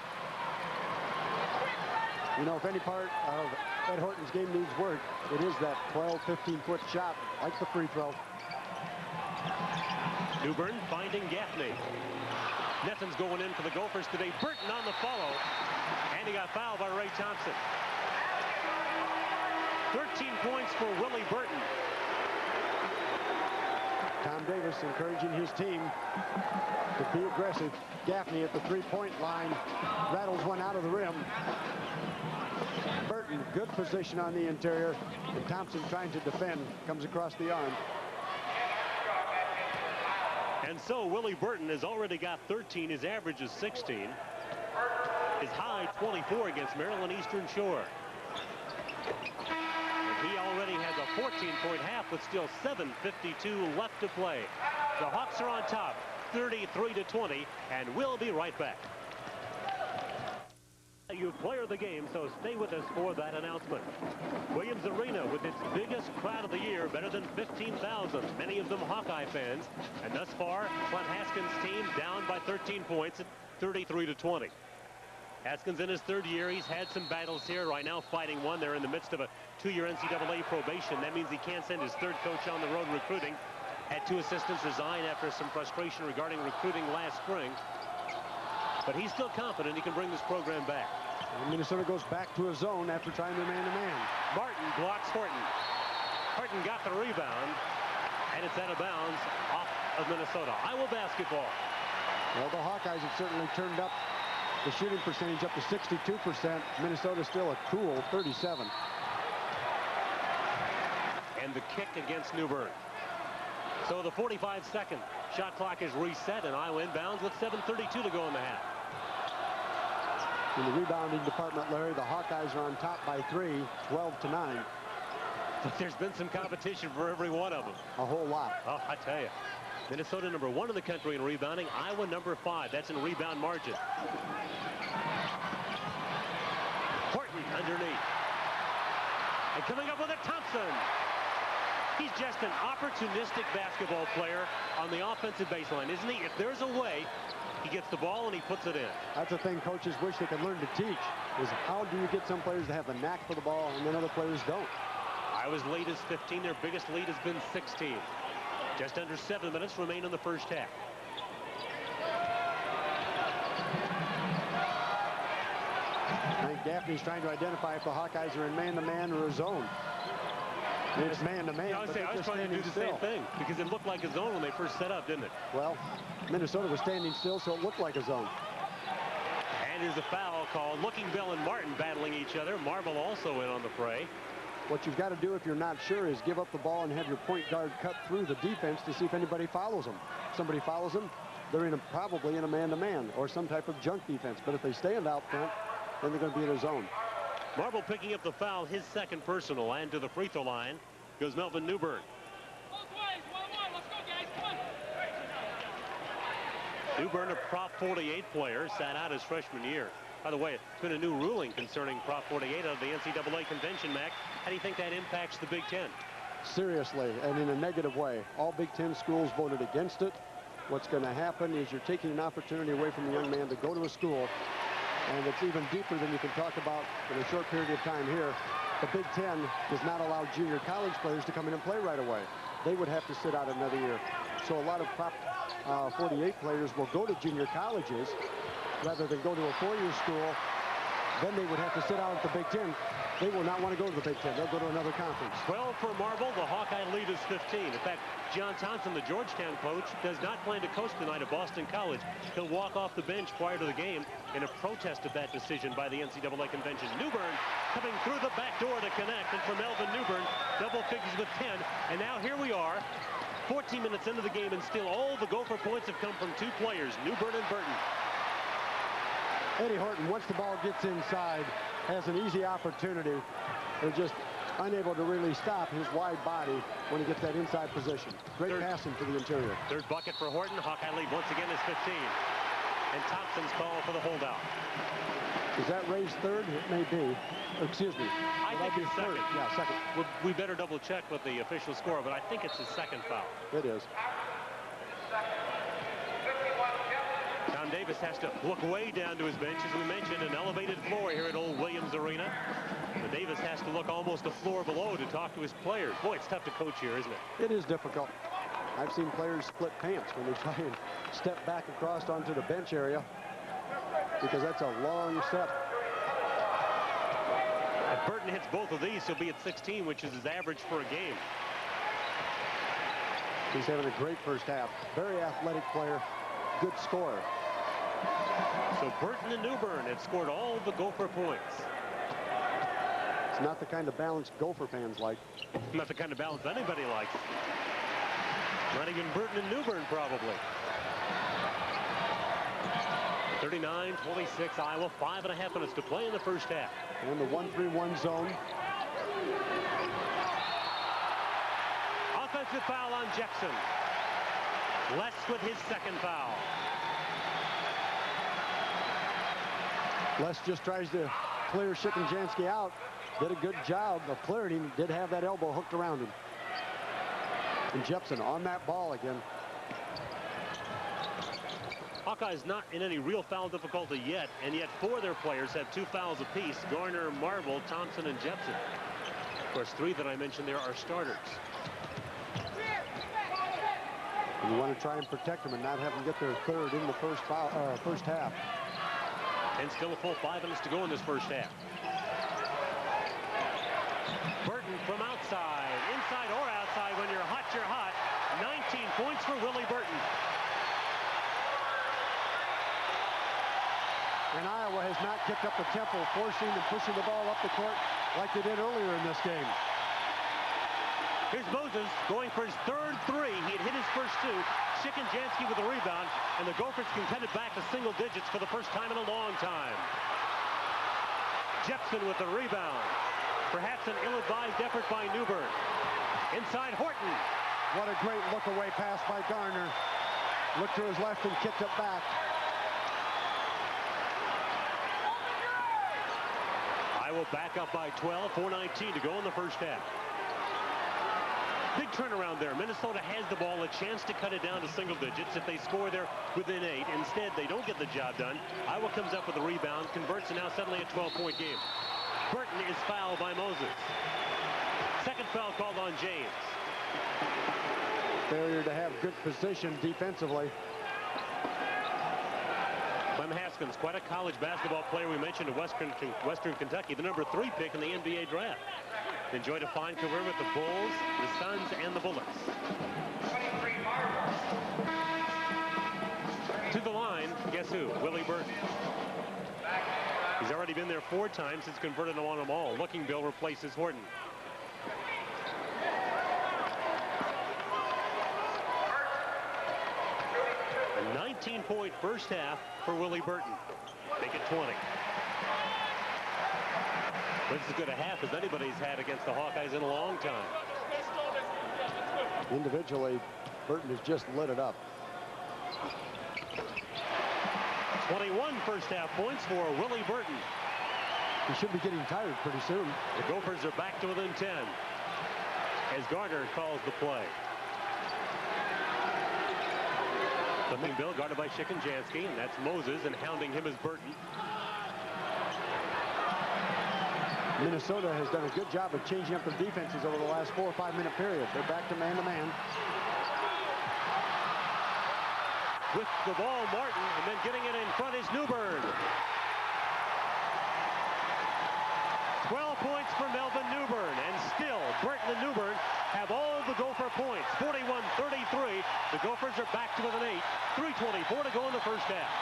You know, if any part of Ed Horton's game needs work, it is that 12, 15-foot shot, like the free throw. Newbern finding Gaffney. Nothing's going in for the Gophers today. Burton on the follow, and he got fouled by Ray Thompson. 13 points for Willie Burton. Tom Davis encouraging his team to be aggressive. Gaffney at the three-point line rattles one out of the rim. Burton, good position on the interior, and Thompson trying to defend, comes across the arm. And so Willie Burton has already got 13. His average is 16. His high 24 against Maryland Eastern Shore. And he already has a 14-point half with still 7:52 left to play. The Hawks are on top, 33-20, and we'll be right back. You player of the game, so stay with us for that announcement. Williams Arena with its biggest crowd of the year, better than 15,000, many of them Hawkeye fans. And thus far, Clint Haskins' team down by 13 points at 33-20. Haskins in his third year. He's had some battles here. Right now fighting one. They're in the midst of a 2-year NCAA probation. That means he can't send his third coach on the road recruiting. Had 2 assistants resign after some frustration regarding recruiting last spring. But he's still confident he can bring this program back. And Minnesota goes back to a zone after trying to man-to-man. Martin blocks Horton. Horton got the rebound, and it's out of bounds off of Minnesota. Iowa basketball. Well, the Hawkeyes have certainly turned up the shooting percentage up to 62%. Minnesota still a cool 37. And the kick against New Bern. So the 45-second shot clock is reset, and Iowa inbounds with 7:32 to go in the half. In the rebounding department, Larry, the Hawkeyes are on top by 3, 12-9. But there's been some competition for every one of them. A whole lot. Oh, I tell you. Minnesota #1 in the country in rebounding. Iowa #5. That's in rebound margin. Horton underneath. And coming up with it, Thompson. He's just an opportunistic basketball player on the offensive baseline, isn't he? If there's a way, he gets the ball and he puts it in. That's the thing coaches wish they could learn to teach, is how do you get some players to have the knack for the ball and then other players don't. Iowa's lead is 15. Their biggest lead has been 16. Just under 7 minutes remain in the first half. I think Gaffney's trying to identify if the Hawkeyes are in man-to-man or a zone. It's man-to-man, I was trying to do the same thing because it looked like a zone when they first set up, didn't it? Well, Minnesota was standing still, so it looked like a zone. And here's a foul called. Looking Bell and Martin battling each other. Marble also in on the fray. What you've got to do if you're not sure is give up the ball and have your point guard cut through the defense to see if anybody follows them. If somebody follows them, they're probably in a man-to-man or some type of junk defense. But if they stand out front, then they're going to be in a zone. Marble picking up the foul, his second personal, and to the free throw line goes Melvin Newbern. Newbern, a Prop 48 player, sat out his freshman year. By the way, it's been a new ruling concerning Prop 48 of the NCAA convention, Mac. How do you think that impacts the Big Ten? Seriously, and in a negative way. All Big Ten schools voted against it. What's going to happen is you're taking an opportunity away from the young man to go to a school, and it's even deeper than you can talk about in a short period of time here. The Big Ten does not allow junior college players to come in and play right away. They would have to sit out another year. So a lot of Prop 48 players will go to junior colleges rather than go to a four-year school. Then they would have to sit out at the Big Ten. They will not want to go to the Big Ten. They'll go to another conference. 12 for Marble. The Hawkeye lead is 15. In fact, John Thompson, the Georgetown coach, does not plan to coach tonight at Boston College. He'll walk off the bench prior to the game in a protest of that decision by the NCAA convention. Newbern coming through the back door to connect, and for Melvin Newbern, double figures with 10. And now here we are, 14 minutes into the game, and still all the Gopher points have come from two players, Newbern and Burton. Eddie Horton, once the ball gets inside, has an easy opportunity. They're just unable to really stop his wide body when he gets that inside position. Great passing to the interior. Third bucket for Horton. Hawkeye lead once again is 15. And Thompson's call for the holdout. Is that Ray's third? It may be. Excuse me. I think it's second. Yeah, second. We better double check with the official score, but I think it's his second foul. It is. Tom Davis has to look way down to his bench. As we mentioned, an elevated floor here at Old Williams Arena. But Davis has to look almost a floor below to talk to his players. Boy, it's tough to coach here, isn't it? It is difficult. I've seen players split pants when they try and step back across onto the bench area, because that's a long step. If Burton hits both of these, he'll be at 16, which is his average for a game. He's having a great first half. Very athletic player, good scorer. So Burton and Newbern have scored all the Gopher points. It's not the kind of balance Gopher fans like. Not the kind of balance anybody likes. Not even Burton and Newbern, probably. 39-26, Iowa, 5.5 minutes to play in the first half. In the 1-3-1 zone. Offensive foul on Jepson. Les with his second foul. Les just tries to clear Shikenjanski out. Did a good job of clearing him. Did have that elbow hooked around him. And Jepson on that ball again. Hawkeyes not in any real foul difficulty yet, and yet 4 of their players have 2 fouls apiece. Garner, Marble, Thompson, and Jepson. Of course, 3 that I mentioned there are starters. And you want to try and protect them and not have them get their third in the first half. And still a full 5 minutes to go in this first half. Burton from outside, inside or outside. When you're hot, you're hot. 19 points for Willie Burton. And Iowa has not kept up the tempo, forcing and pushing the ball up the court like they did earlier in this game. Here's Moses going for his third 3. He had hit his first 2. Shikenjanski with a rebound, and the Gophers can cut it back to single digits for the first time in a long time. Jepson with the rebound. Perhaps an ill-advised effort by Newbern. Inside Horton. What a great look-away pass by Garner. Looked to his left and kicked it back. Iowa back up by 12, 4:19 to go in the first half. Big turnaround there. Minnesota has the ball, a chance to cut it down to single digits if they score there within 8. Instead, they don't get the job done. Iowa comes up with a rebound, converts, and now suddenly a 12-point game. Burton is fouled by Moses. Second foul called on James. Failure to have good position defensively. Clem Haskins, quite a college basketball player. We mentioned at Western Kentucky, the number 3 pick in the NBA draft. Enjoyed a fine career with the Bulls, the Suns, and the Bullets. To the line, guess who? Willie Burton. He's already been there 4 times. He's converted on them all. Looking Bill replaces Horton. A 19-point first half for Willie Burton. Make it 20. This is as good a half as anybody's had against the Hawkeyes in a long time. Individually, Burton has just lit it up. 21 first half points for Willie Burton. He should be getting tired pretty soon. The Gophers are back to within 10 as Garner calls the play. Flipping Bill guarded by Shikenjanski, and that's Moses, and hounding him is Burton. Minnesota has done a good job of changing up their defenses over the last 4 or 5 minute period. They're back to man-to-man. With the ball, Martin, and then getting it in front is Newbern. 12 points for Melvin Newbern, and still Burton and Newbern have all the Gopher points. 41-33. The Gophers are back to within 8. 3:24 to go in the first half.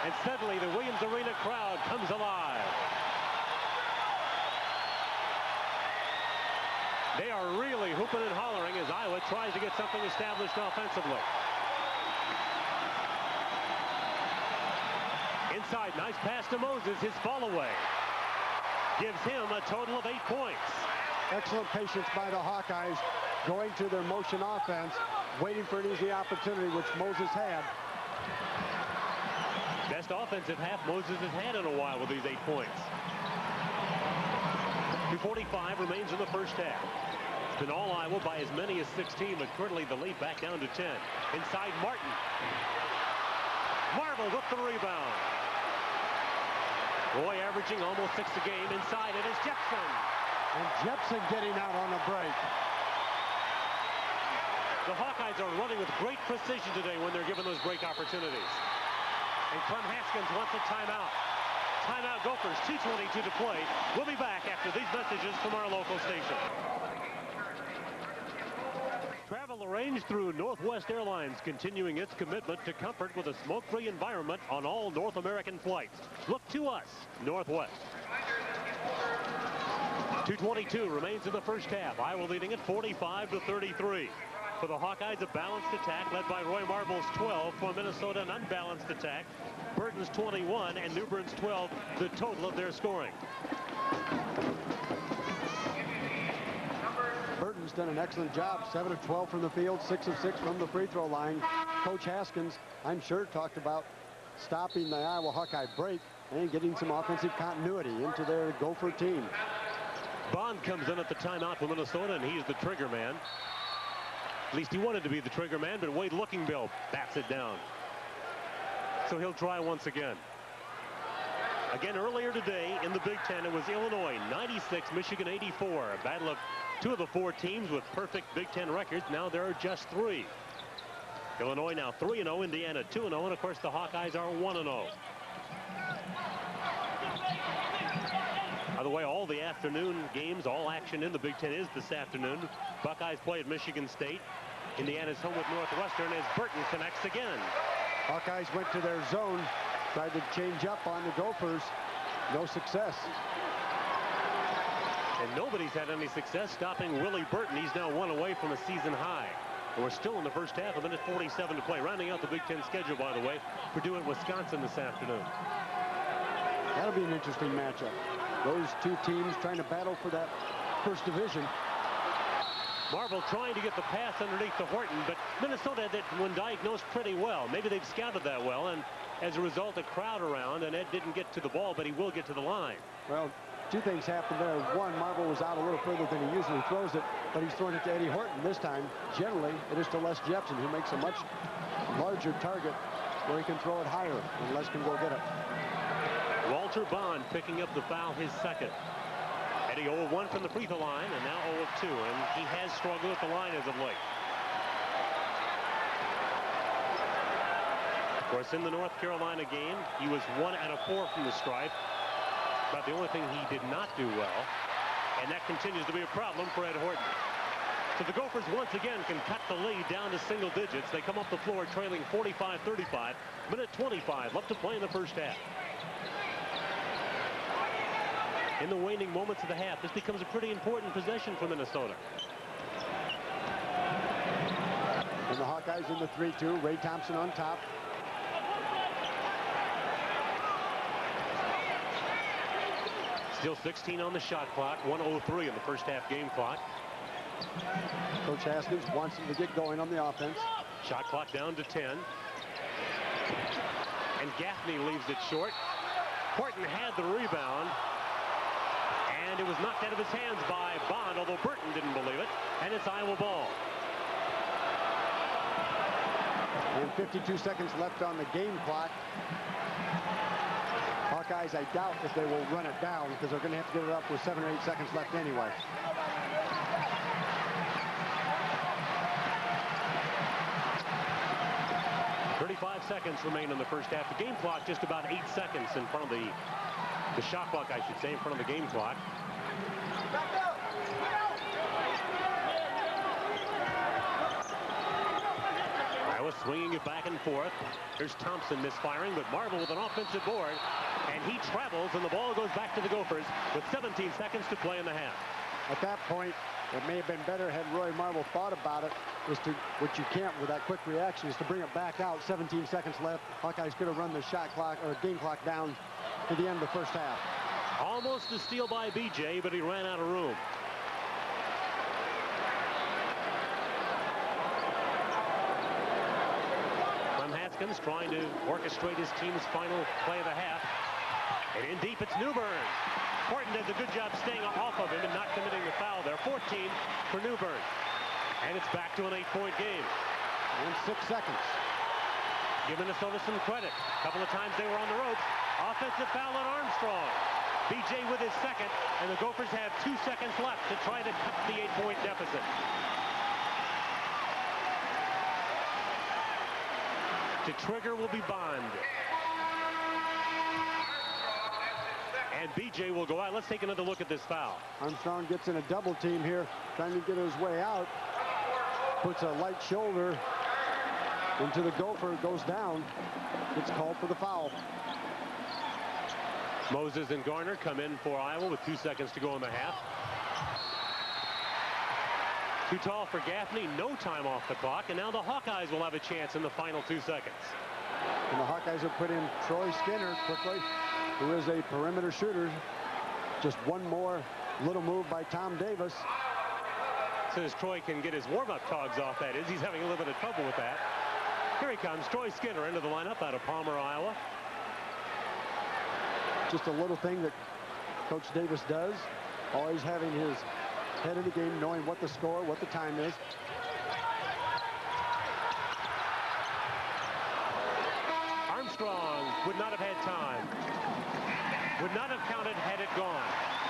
And suddenly the Williams Arena crowd comes alive. They are really hooping and hollering as Iowa tries to get something established offensively. Inside, nice pass to Moses, his fall away. Gives him a total of 8 points. Excellent patience by the Hawkeyes, going to their motion offense, waiting for an easy opportunity, which Moses had. Best offensive half Moses has had in a while with these 8 points. 2:45 remains in the first half. It's been all Iowa by as many as 16, but currently the lead back down to 10. Inside, Martin. Marble with the rebound. Roy averaging almost 6 a game. Inside it is Jepson. And Jepson getting out on a break. The Hawkeyes are running with great precision today when they're given those break opportunities. And Clem Haskins wants a timeout. Timeout Gophers, 2:22 to play. We'll be back after these messages from our local station. Travel arranged through Northwest Airlines, continuing its commitment to comfort with a smoke-free environment on all North American flights. Look to us, Northwest. 2:22 remains in the first half. Iowa leading at 45-33. For the Hawkeyes, a balanced attack led by Roy Marble's 12. For Minnesota, an unbalanced attack. Burton's 21 and Newbern's 12, the total of their scoring. Burton's done an excellent job. 7 of 12 from the field, 6 of 6 from the free throw line. Coach Haskins, I'm sure, talked about stopping the Iowa Hawkeye break and getting some offensive continuity into their Gopher team. Bond comes in at the timeout for Minnesota, and he's the trigger man. At least he wanted to be the trigger man, but Wade Lookingbill bats it down. So he'll try once again. Again, earlier today in the Big Ten, it was Illinois 96, Michigan 84. A battle of two of the four teams with perfect Big Ten records. Now there are just 3. Illinois now 3-0, Indiana 2-0, and of course the Hawkeyes are 1-0. By the way, all the afternoon games, all action in the Big Ten is this afternoon. Buckeyes play at Michigan State. Indiana's home with Northwestern as Burton connects again. Hawkeyes went to their zone, tried to change up on the Gophers. No success. And nobody's had any success stopping Willie Burton. He's now 1 away from a season high. And we're still in the first half, 1:47 to play. Rounding out the Big Ten schedule, by the way, Purdue and Wisconsin this afternoon. That'll be an interesting matchup. Those two teams trying to battle for that first division. Marble trying to get the pass underneath to Horton, but Minnesota had that one diagnosed pretty well. Maybe they've scouted that well, and as a result, a crowd around, and Ed didn't get to the ball, but he will get to the line. Well, two things happened there. One, Marble was out a little further than he usually throws it, but he's throwing it to Eddie Horton this time. Generally, it is to Les Jepson, who makes a much larger target where he can throw it higher, and Les can go get it. Walter Bond picking up the foul, his second. Eddie 0 of 1 from the free throw line, and now 0 of 2, and he has struggled at the line as of late. Of course, in the North Carolina game, he was 1 out of 4 from the stripe. But the only thing he did not do well, and that continues to be a problem for Ed Horton. So the Gophers once again can cut the lead down to single digits. They come off the floor trailing 45-35. Minute 25 left to play in the first half. In the waning moments of the half, this becomes a pretty important possession for Minnesota. And the Hawkeyes in the 3-2. Ray Thompson on top. Still 16 on the shot clock. 1:03 in the first half game clock. Coach Haskins wants him to get going on the offense. Shot clock down to 10. And Gaffney leaves it short. Horton had the rebound. And it was knocked out of his hands by Bond, although Burton didn't believe it. And it's Iowa ball. And 52 seconds left on the game clock. Hawkeyes, I doubt if they will run it down because they're going to have to get it up with 7 or 8 seconds left anyway. Seconds remain in the first half. The game clock just about 8 seconds in front of the shot clock, I should say, in front of the game clock. Iowa swinging it back and forth. Here's Thompson misfiring, but Marble with an offensive board, and he travels, and the ball goes back to the Gophers with 17 seconds to play in the half. At that point, it may have been better had Roy Marble thought about it, is to, what you can't with that quick reaction, is to bring it back out. 17 seconds left. Hawkeyes could have run the shot clock or game clock down to the end of the first half. Almost a steal by BJ, but he ran out of room. Clem Haskins trying to orchestrate his team's final play of the half. And in deep, it's Newbern. Horton does a good job staying off of him and not committing the foul there. 14 for Newbern. And it's back to an 8-point game. In 6 seconds. Give Minnesota some credit. A couple of times they were on the ropes. Offensive foul on Armstrong. BJ with his second, and the Gophers have 2 seconds left to try to cut the 8-point deficit. To trigger will be Bond. And BJ will go out. Let's take another look at this foul. Armstrong gets in a double team here, trying to get his way out. Puts a light shoulder into the Gopher, goes down. Gets called for the foul. Moses and Garner come in for Iowa with 2 seconds to go in the half. Too tall for Gaffney, no time off the clock, and now the Hawkeyes will have a chance in the final 2 seconds. And the Hawkeyes have put in Troy Skinner quickly, who is a perimeter shooter. Just one more little move by Tom Davis. Says Troy can get his warm-up togs off, that is. He's having a little bit of trouble with that. Here he comes, Troy Skinner into the lineup out of Palmer, Iowa. Just a little thing that Coach Davis does, always having his head of the game, knowing what the score, what the time is. Armstrong would not have had time. Would not have counted had it gone.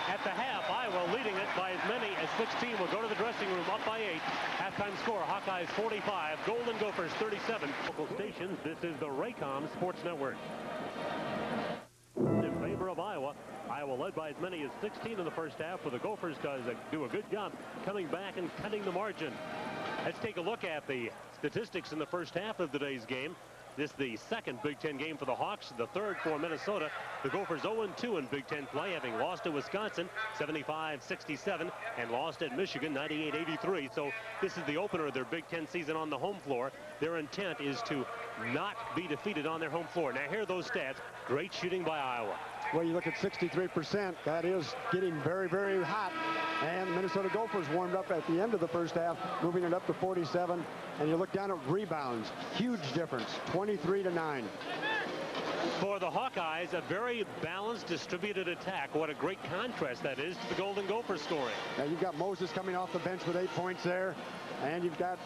At the half, Iowa leading it by as many as 16 will go to the dressing room up by 8. Halftime score, Hawkeyes 45, Golden Gophers 37. Local stations, this is the Raycom Sports Network. In favor of Iowa. Iowa led by as many as 16 in the first half, where the Gophers do a good job coming back and cutting the margin. Let's take a look at the statistics in the first half of today's game. This is the second Big Ten game for the Hawks, the third for Minnesota. The Gophers 0-2 in Big Ten play, having lost to Wisconsin 75-67 and lost at Michigan 98-83. So this is the opener of their Big Ten season on the home floor. Their intent is to not be defeated on their home floor. Now here are those stats. Great shooting by Iowa. Well, you look at 63%. That is getting very, very hot. And Minnesota Gophers warmed up at the end of the first half, moving it up to 47. And you look down at rebounds. Huge difference, 23-9. For the Hawkeyes, a very balanced, distributed attack. What a great contrast that is to the Golden Gophers scoring. Now you've got Moses coming off the bench with 8 points there. And you've got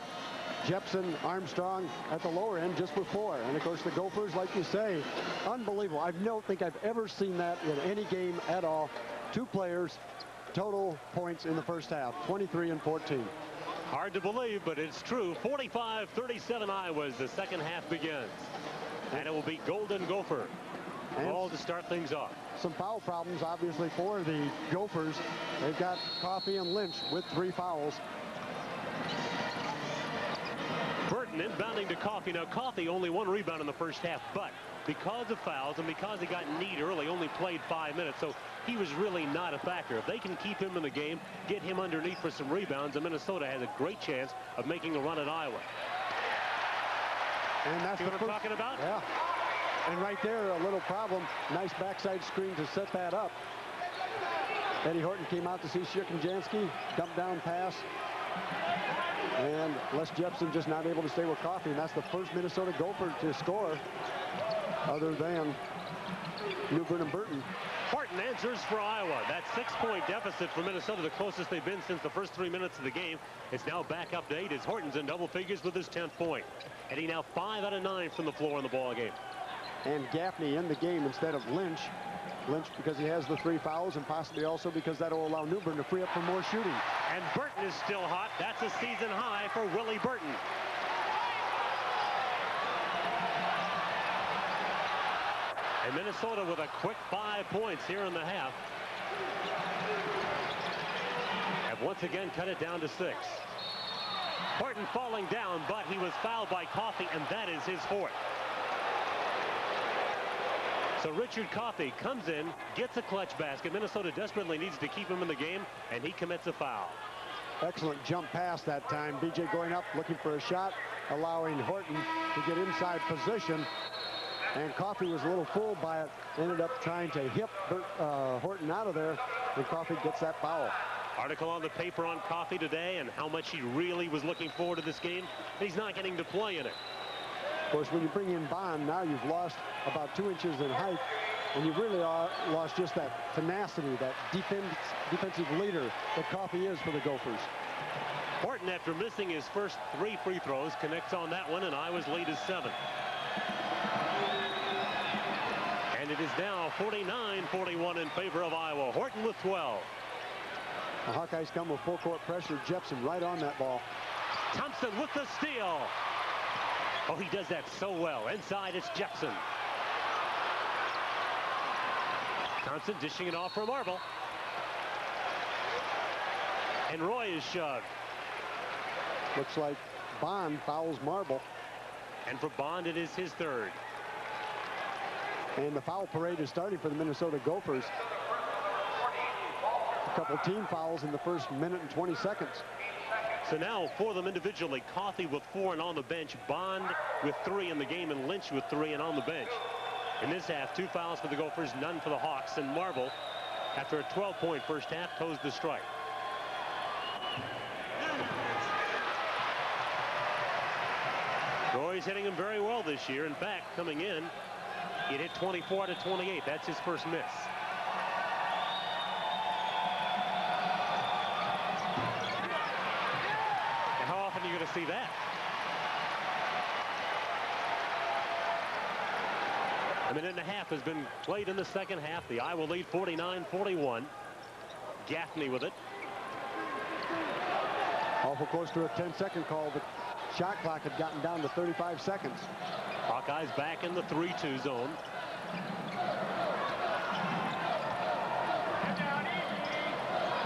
Jepson, Armstrong at the lower end just with 4. And of course the Gophers, like you say, unbelievable. I don't think I've ever seen that in any game at all. 2 players, total points in the first half, 23 and 14. Hard to believe, but it's true. 45-37 Iowa as the second half begins. And it will be Golden Gopher ball to start things off. Some foul problems, obviously, for the Gophers. They've got Coffey and Lynch with 3 fouls. Burton inbounding to Coffey. Now, Coffey only 1 rebound in the first half, but because of fouls and because he got kneed early, only played 5 minutes, so he was really not a factor. If they can keep him in the game, get him underneath for some rebounds, and Minnesota has a great chance of making a run at Iowa. And that's what I'm talking about? Yeah. And right there, a little problem. Nice backside screen to set that up. Eddie Horton came out to see Sierkinjanski, dump down pass. And Les Jepson just not able to stay with Coffey, and that's the first Minnesota Gopher to score other than Newbern and Burton. Horton answers for Iowa. That 6-point deficit for Minnesota, the closest they've been since the first 3 minutes of the game. It's now back up to 8 as Horton's in double figures with his 10th point. And he now 5 out of 9 from the floor in the ball game. And Gaffney in the game instead of Lynch. Lynch because he has the 3 fouls, and possibly also because that will allow Newbern to free up for more shooting. And Burton is still hot. That's a season high for Willie Burton. And Minnesota with a quick 5 points here in the half. Have once again cut it down to 6. Horton falling down, but he was fouled by Coffey, and that is his 4th. So Richard Coffey comes in, gets a clutch basket. Minnesota desperately needs to keep him in the game, and he commits a foul. Excellent jump pass that time. BJ going up, looking for a shot, allowing Horton to get inside position. And Coffey was a little fooled by it. Ended up trying to hip Horton out of there, and Coffey gets that foul. Article on the paper on Coffey today and how much he really was looking forward to this game. He's not getting to play in it. Of course, when you bring in Bond, now you've lost about 2 inches in height, and you've really lost just that tenacity, that defensive leader that Coffey is for the Gophers. Horton, after missing his first 3 free throws, connects on that one, and Iowa's lead is 7. And it is now 49-41 in favor of Iowa. Horton with 12. The Hawkeyes come with full court pressure. Jepson right on that ball. Thompson with the steal. Oh, he does that so well. Inside, it's Jepson. Thompson dishing it off for Marble. And Roy is shoved. Looks like Bond fouls Marble. And for Bond, it is his third. And the foul parade is starting for the Minnesota Gophers. A couple team fouls in the first minute and 20 seconds. So now for them individually, Coffey with 4 and on the bench, Bond with 3 in the game, and Lynch with 3 and on the bench. In this half, 2 fouls for the Gophers, none for the Hawks, and Marble, after a 12-point first half, toes the strike. Roy's hitting him very well this year. In fact, coming in, it hit 24 out of 28. That's his first miss. And how often are you going to see that? A minute and a half has been played in the second half. The Iowa lead 49-41. Gaffney with it. Awful close to a 10-second call. The shot clock had gotten down to 35 seconds. Hawkeyes back in the 3-2 zone.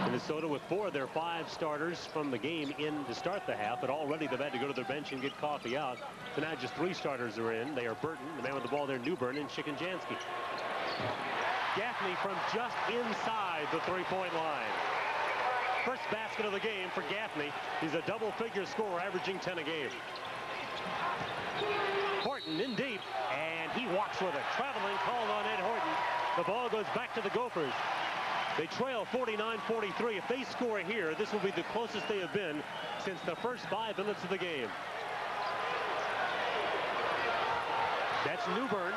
Minnesota with 4 of their 5 starters from the game in to start the half, but already they've had to go to their bench and get Coffey out. So now just 3 starters are in. They are Burton, the man with the ball there, Newbern, and Shikanjansky. Gaffney from just inside the 3-point line. First basket of the game for Gaffney. He's a double-figure scorer, averaging 10 a game. Horton in deep, and he walks with it. Traveling called on Ed Horton. The ball goes back to the Gophers. They trail 49-43. If they score here, this will be the closest they have been since the first 5 minutes of the game. That's Newbern.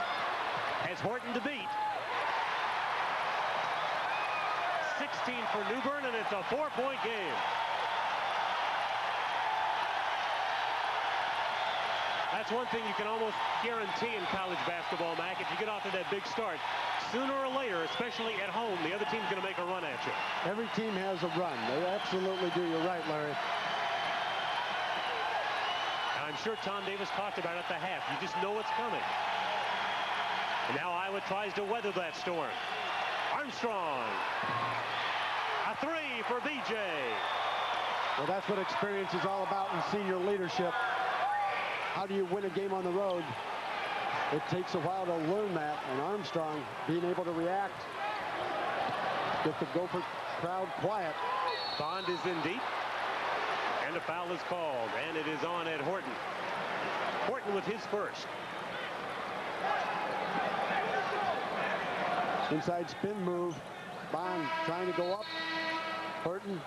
Has Horton to beat. 16 for Newbern, and it's a 4-point game. That's one thing you can almost guarantee in college basketball, Mac. If you get off to that big start, sooner or later, especially at home, the other team's going to make a run at you. Every team has a run. They absolutely do. You're right, Larry. I'm sure Tom Davis talked about it at the half. You just know it's coming. And now Iowa tries to weather that storm. Armstrong. A 3 for BJ. Well, that's what experience is all about in senior leadership. How do you win a game on the road? It takes a while to learn that, and Armstrong being able to react, get the Gopher crowd quiet. Bond is in deep, and a foul is called, and it is on Ed Horton. Horton with his first. Inside spin move. Bond trying to go up. Horton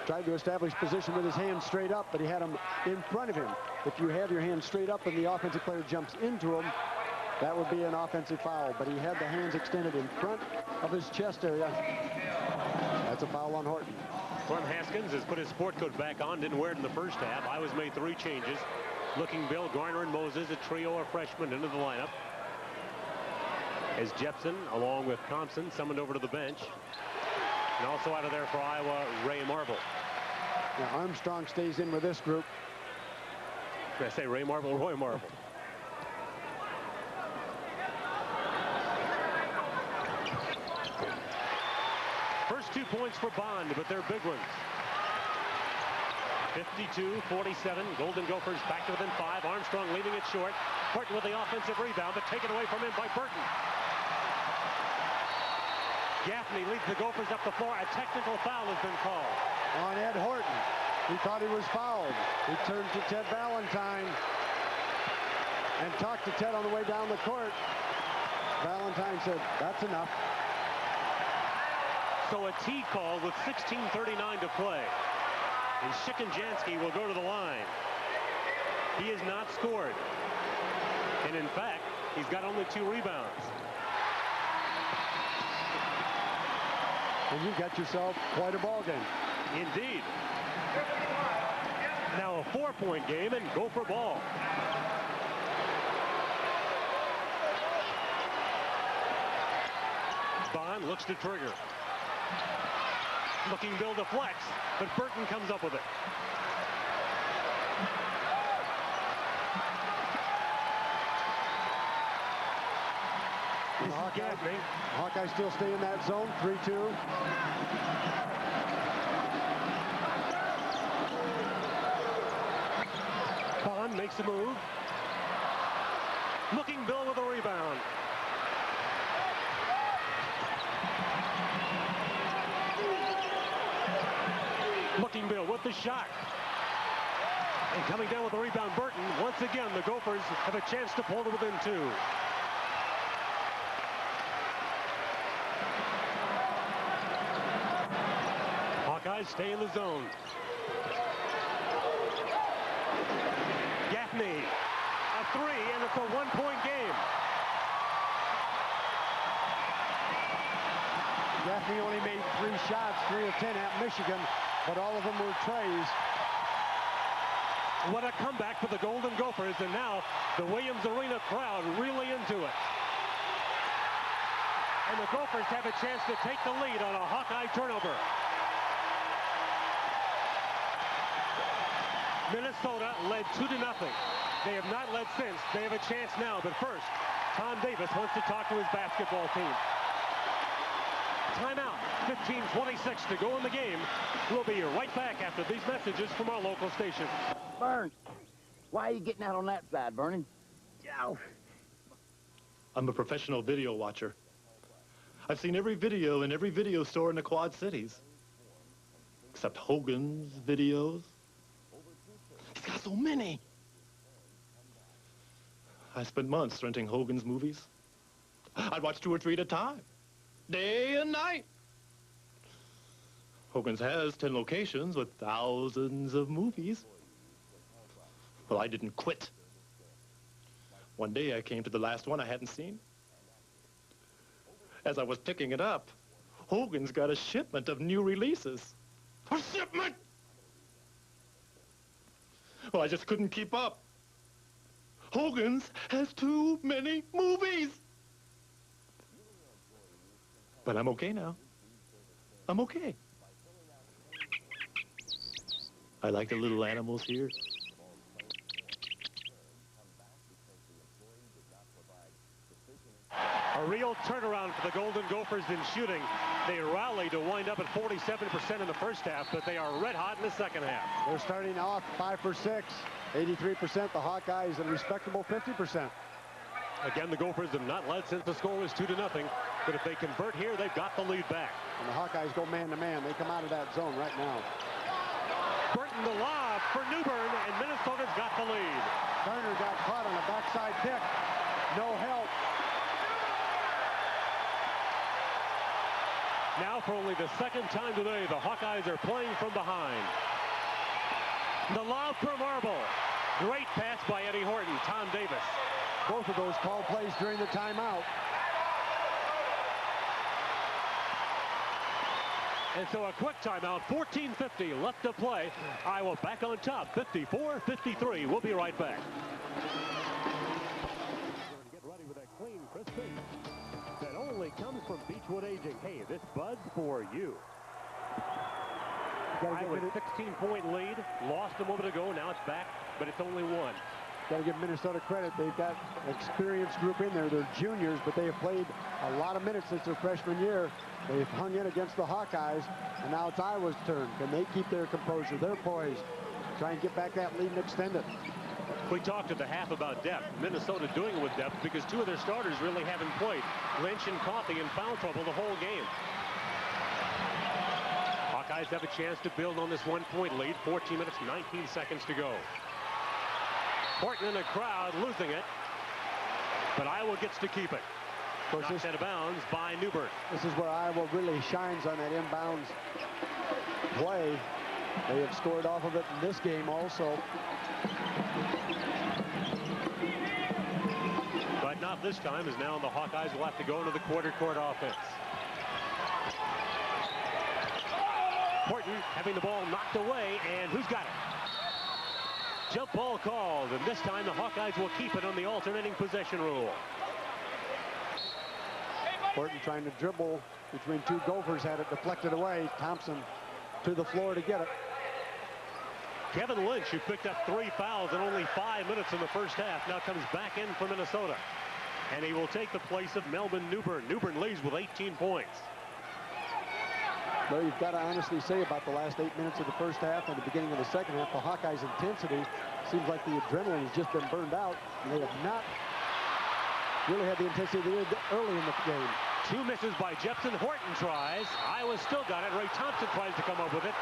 tried to establish position with his hands straight up, but he had him in front of him. If you have your hands straight up and the offensive player jumps into him, that would be an offensive foul. But he had the hands extended in front of his chest area. That's a foul on Horton. Clem Haskins has put his sport coat back on, didn't wear it in the first half. Iowa's made 3 changes. Looking Bill, Garner, and Moses, a trio of freshmen into the lineup. As Jepson, along with Thompson, summoned over to the bench. And also out of there for Iowa, Ray Marble. Now Armstrong stays in with this group. Did I say Ray Marble or Roy Marble? First 2 points for Bond, but they're big ones. 52-47. Golden Gophers back to within 5. Armstrong leaving it short. Horton with the offensive rebound, but taken away from him by Burton. Gaffney leads the Gophers up the floor. A technical foul has been called On Ed Horton. He thought he was fouled. He turned to Ted Valentine and talked to Ted on the way down the court. Valentine said, that's enough. So a T call with 16:39 to play. And Shikanjansky will go to the line. He has not scored. And in fact, he's got only 2 rebounds. And you got yourself quite a ball game. Indeed. Now a 4-point game and Gopher ball. Bond looks to trigger. Looking Bill to flex, but Burton comes up with it. The Gaffney. Hawkeyes still stay in that zone, 3-2. Bond makes a move. Looking Bill with a rebound. Looking Bill with the shot. And coming down with the rebound, Burton. Once again, the Gophers have a chance to pull to within 2. Hawkeyes stay in the zone. Gaffney, a 3, and it's a 1-point game. Gaffney only made 3 shots, 3 of 10 at Michigan, but all of them were trays. What a comeback for the Golden Gophers, and now the Williams Arena crowd really into it. And the Gophers have a chance to take the lead on a Hawkeye turnover. Minnesota led 2-0. They have not led since. They have a chance now, but first, Tom Davis wants to talk to his basketball team. Timeout, 15:26 to go in the game. We'll be right back after these messages from our local station. Burns, why are you getting out on that side, Vernon? I'm a professional video watcher. I've seen every video in every video store in the Quad Cities. Except Hogan's videos. He's got so many. I spent months renting Hogan's movies. I'd watch 2 or 3 at a time, day and night. Hogan's has 10 locations with thousands of movies. Well, I didn't quit. One day I came to the last one I hadn't seen. As I was picking it up, Hogan's got a shipment of new releases. A shipment! Well, I just couldn't keep up. Hogan's has too many movies. But I'm okay now. I'm okay. I like the little animals here. A real turnaround for the Golden Gophers in shooting. They rallied to wind up at 47% in the first half, but they are red hot in the second half. They're starting off 5 for 6, 83%. The Hawkeyes a respectable 50%. Again, the Gophers have not led since the score was 2-0, but if they convert here, they've got the lead back. And the Hawkeyes go man-to-man. They come out of that zone right now. Burton the lob for Newbern, and Minnesota's got the lead. Turner got caught on a backside pick. No help. Now for only the second time today, the Hawkeyes are playing from behind. The lob for Marble. Great pass by Eddie Horton. Tom Davis. Both of those called plays during the timeout. And so a quick timeout, 14:50 left to play. Iowa back on top, 54-53. We'll be right back. Get ready with that clean, crisp pace that only comes from Beechwood Aging. Hey, this bud's for you. Iowa's 16-point lead, lost a moment ago, now it's back, but it's only 1. Got to give Minnesota credit. They've got an experienced group in there. They're juniors, but they have played a lot of minutes since their freshman year. They've hung in against the Hawkeyes, and now it's Iowa's turn. Can they keep their composure? They're poised. Try and get back that lead and extend it. We talked at the half about depth. Minnesota doing it with depth because 2 of their starters really haven't played. Lynch and Coffey in foul trouble the whole game. Hawkeyes have a chance to build on this 1-point lead. 14 minutes, 19 seconds to go. Horton in the crowd losing it, but Iowa gets to keep it. Of course, knocked out of bounds by Newbern. This is where Iowa really shines on that inbounds play. They have scored off of it in this game also. But not this time, as now the Hawkeyes will have to go into the quarter court offense. Horton having the ball knocked away, and who's got it? Jump ball called, and this time the Hawkeyes will keep it on the alternating possession rule. Horton trying to dribble between 2 Gophers, had it deflected away. Thompson to the floor to get it. Kevin Lynch, who picked up 3 fouls in only 5 minutes in the first half, now comes back in for Minnesota. And he will take the place of Melvin Newbern. Newbern leads with 18 points. Well, you've got to honestly say about the last 8 minutes of the first half and the beginning of the second half, the Hawkeyes' intensity seems like the adrenaline has just been burned out. And they have not really had the intensity they did early in the game. 2 misses by Jepson. Horton tries. Iowa still got it. Ray Thompson tries to come up with it.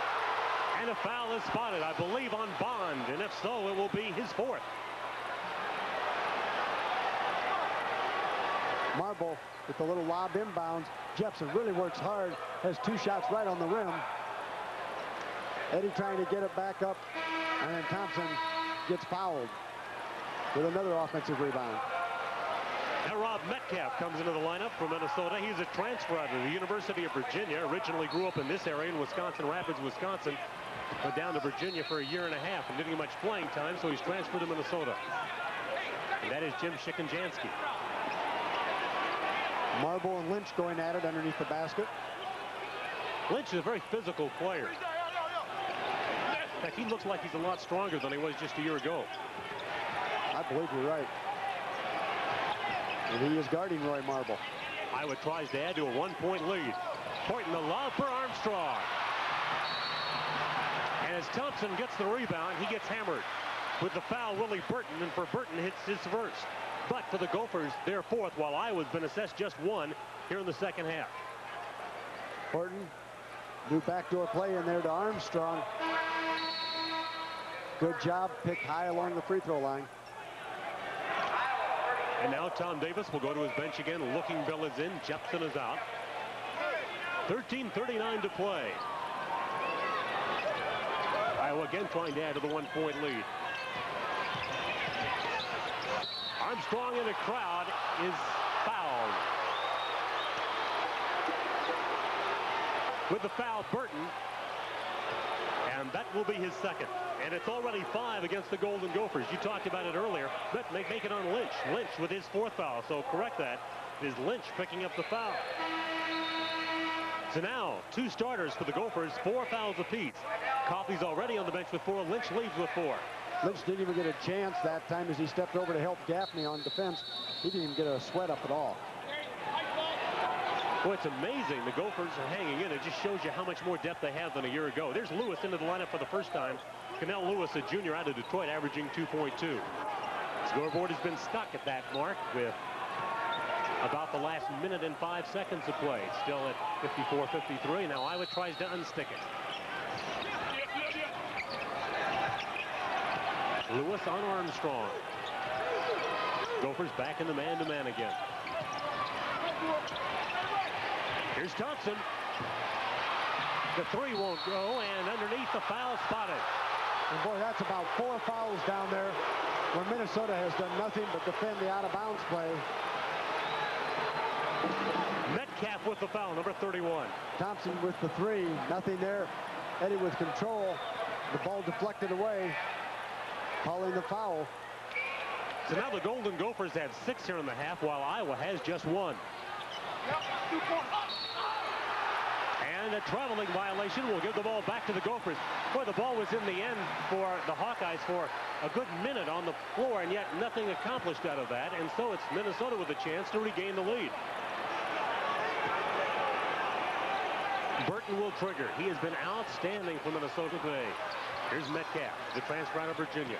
And a foul is spotted, I believe, on Bond. And if so, it will be his 4th. Marble with the little lob inbounds. Jepson really works hard, has 2 shots right on the rim. Eddie trying to get it back up, and then Thompson gets fouled with another offensive rebound. Now Rob Metcalf comes into the lineup from Minnesota. He's a transfer out of the University of Virginia. Originally grew up in this area in Wisconsin Rapids, Wisconsin. Went down to Virginia for a year and a half and didn't get much playing time, so he's transferred to Minnesota. And that is Jim Shikonjansky. Marble and Lynch going at it underneath the basket. Lynch is a very physical player. In fact, he looks like he's a lot stronger than he was just a year ago. I believe you're right. And he is guarding Roy Marble. Iowa tries to add to a 1-point lead. Horton the lob for Armstrong. And as Thompson gets the rebound, he gets hammered. With the foul, Willie Burton, and for Burton, hits his first. But for the Gophers, their 4th, while Iowa's been assessed just 1 here in the second half. Horton, new backdoor play in there to Armstrong. Good job, picked high along the free throw line. And now Tom Davis will go to his bench again. Looking Bill is in. Jepson is out. 13:39 to play. Iowa again trying to add to the 1-point lead. Armstrong in the crowd is fouled. With the foul, Burton. And that will be his 2nd. And it's already 5 against the Golden Gophers. You talked about it earlier. But make it on Lynch. Lynch with his 4th foul. So correct that. It is Lynch picking up the foul. So now 2 starters for the Gophers, 4 fouls apiece. Coffey's already on the bench with 4. Lynch leads with 4. Lynch didn't even get a chance that time as he stepped over to help Gaffney on defense. He didn't even get a sweat up at all. Well, it's amazing the Gophers are hanging in. It just shows you how much more depth they have than a year ago. There's Lewis into the lineup for the first time. Cannell Lewis, a junior out of Detroit, averaging 2.2. Scoreboard has been stuck at that mark with about the last minute and 5 seconds of play. Still at 54-53. Now Iowa tries to unstick it. Lewis on Armstrong. Gophers back in the man-to-man again. Here's Thompson. The 3 won't go, and underneath the foul spotted. And boy, that's about 4 fouls down there where Minnesota has done nothing but defend the out-of-bounds play. Metcalf with the foul, number 31. Thompson with the 3, nothing there. Eddie with control. The ball deflected away. Calling the foul. So now the Golden Gophers have 6 here in the half, while Iowa has just 1. And a traveling violation will give the ball back to the Gophers. Boy, the ball was in the end for the Hawkeyes for a good minute on the floor, and yet nothing accomplished out of that. And so it's Minnesota with a chance to regain the lead. Burton will trigger. He has been outstanding for Minnesota today. Here's Metcalf, the transfer out of Virginia.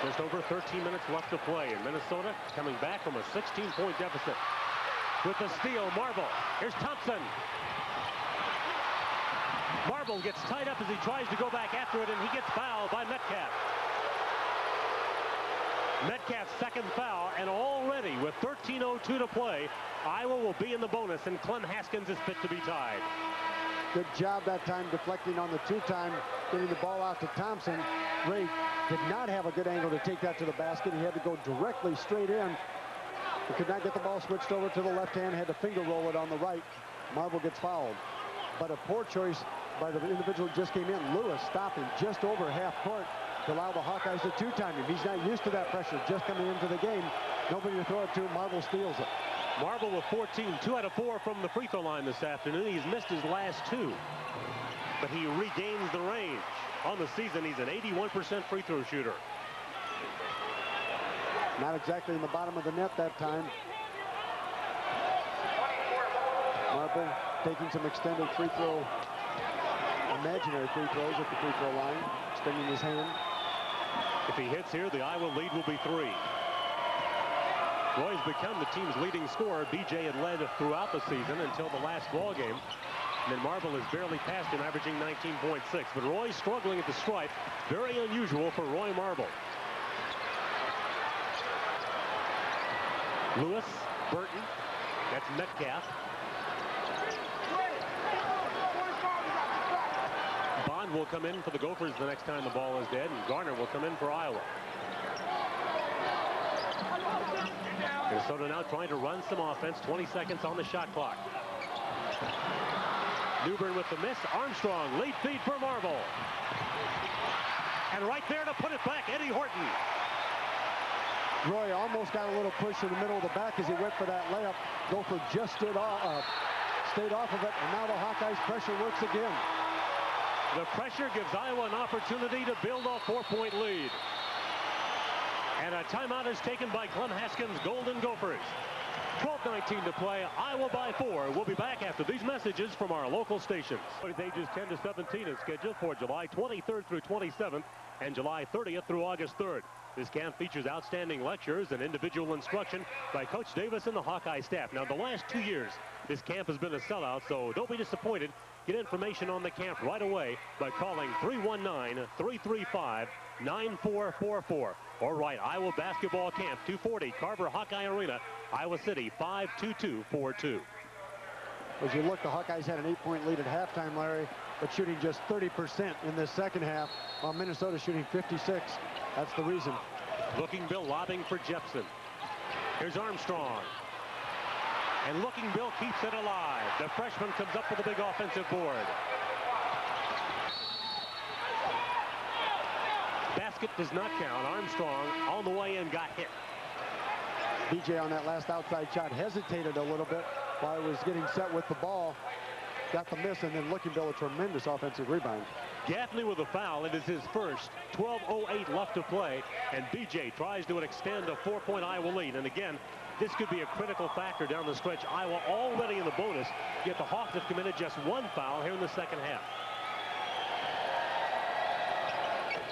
Just over 13 minutes left to play, and Minnesota coming back from a 16-point deficit. With the steal, Marble. Here's Thompson. Marble gets tied up as he tries to go back after it, and he gets fouled by Metcalf. Metcalf's 2nd foul, and already with 13:02 to play, Iowa will be in the bonus, and Clem Haskins is fit to be tied. Good job that time deflecting on the 2-time, getting the ball out to Thompson. Ray did not have a good angle to take that to the basket. He had to go directly straight in. He could not get the ball switched over to the left hand, had to finger roll it on the right. Marble gets fouled. But a poor choice by the individual who just came in. Lewis stopping just over half court to allow the Hawkeyes to 2-time him. He's not used to that pressure just coming into the game. Nobody to throw it to. Marble steals it. Marble with 14, 2 out of 4 from the free throw line this afternoon. He's missed his last 2, but he regains the range. On the season, he's an 81% free throw shooter. Not exactly in the bottom of the net that time. Marble taking some extended free throw, imaginary free throws at the free throw line, extending his hand. If he hits here, the Iowa lead will be 3. Roy's become the team's leading scorer. BJ had led throughout the season until the last ball game. And then Marble has barely passed him, averaging 19.6. But Roy's struggling at the stripe. Very unusual for Roy Marble. Lewis, Burton, that's Metcalf. Bond will come in for the Gophers the next time the ball is dead, and Garner will come in for Iowa. Minnesota now trying to run some offense. 20 seconds on the shot clock. Newbern with the miss. Armstrong, lead feed for Marble. And right there to put it back, Eddie Horton. Roy almost got a little push in the middle of the back as he went for that layup. Gopher just stayed off of it, and now the Hawkeyes pressure works again. The pressure gives Iowa an opportunity to build a 4-point lead. And a timeout is taken by Clem Haskins' Golden Gophers. 12:19 to play. Iowa by 4. We'll be back after these messages from our local stations. Ages 10 to 17 is scheduled for July 23rd through 27th and July 30th through August 3rd. This camp features outstanding lectures and individual instruction by Coach Davis and the Hawkeye staff. Now, the last 2 years, this camp has been a sellout, so don't be disappointed. Get information on the camp right away by calling 319-335-9444. Or write Iowa Basketball Camp, 240 Carver Hawkeye Arena, Iowa City, 52242. As you look, the Hawkeyes had an 8-point lead at halftime, Larry, but shooting just 30% in this second half, while Minnesota shooting 56. That's the reason. Looking Bill lobbing for Jepson. Here's Armstrong. And Looking Bill keeps it alive. The freshman comes up with a big offensive board. Basket does not count. Armstrong on the way in got hit. BJ on that last outside shot hesitated a little bit while he was getting set with the ball. Got the miss, and then Looking Bill a tremendous offensive rebound. Gaffney with a foul. It is his first. 12:08 left to play, and BJ tries to extend a 4-point Iowa lead. And again, this could be a critical factor down the stretch. Iowa already in the bonus, yet the Hawks have committed just 1 foul here in the second half.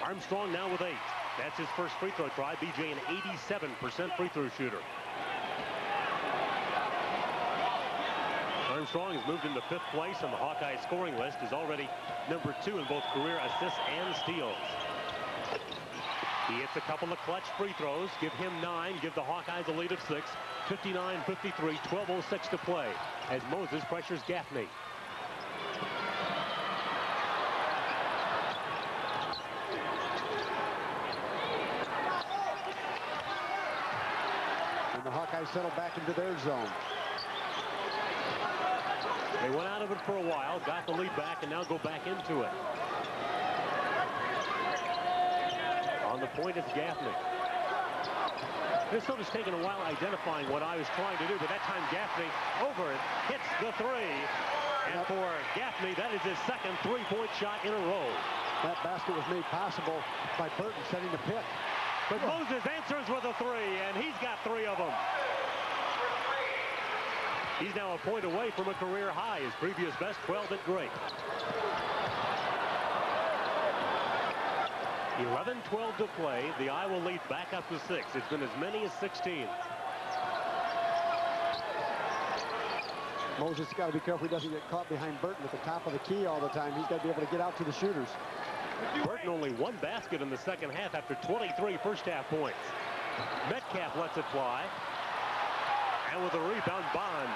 Armstrong now with 8. That's his first free throw try. BJ an 87% free throw shooter. Armstrong has moved into 5th place on the Hawkeye scoring list. Is already number 2 in both career assists and steals. He hits a couple of clutch free throws. Give him 9. Give the Hawkeyes a lead of 6. 59-53. 12:06 to play as Moses pressures Gaffney. And the Hawkeyes settle back into their zone. They went out of it for a while, got the lead back, and now go back into it. On the point, it's Gaffney. Minnesota's taken a while identifying what I was trying to do, but that time Gaffney over it, hits the 3. And for Gaffney, that is his second 3-point shot in a row. That basket was made possible by Burton setting the pick. But Moses answers with a 3, and he's got 3 of them. He's now a point away from a career high. His previous best, 12 at Drake. 11-12 to play. The Iowa lead back up to 6. It's been as many as 16. Moses has got to be careful he doesn't get caught behind Burton at the top of the key all the time. He's got to be able to get out to the shooters. Burton only 1 basket in the second half after 23 first half points. Metcalf lets it fly. And with a rebound, Bond.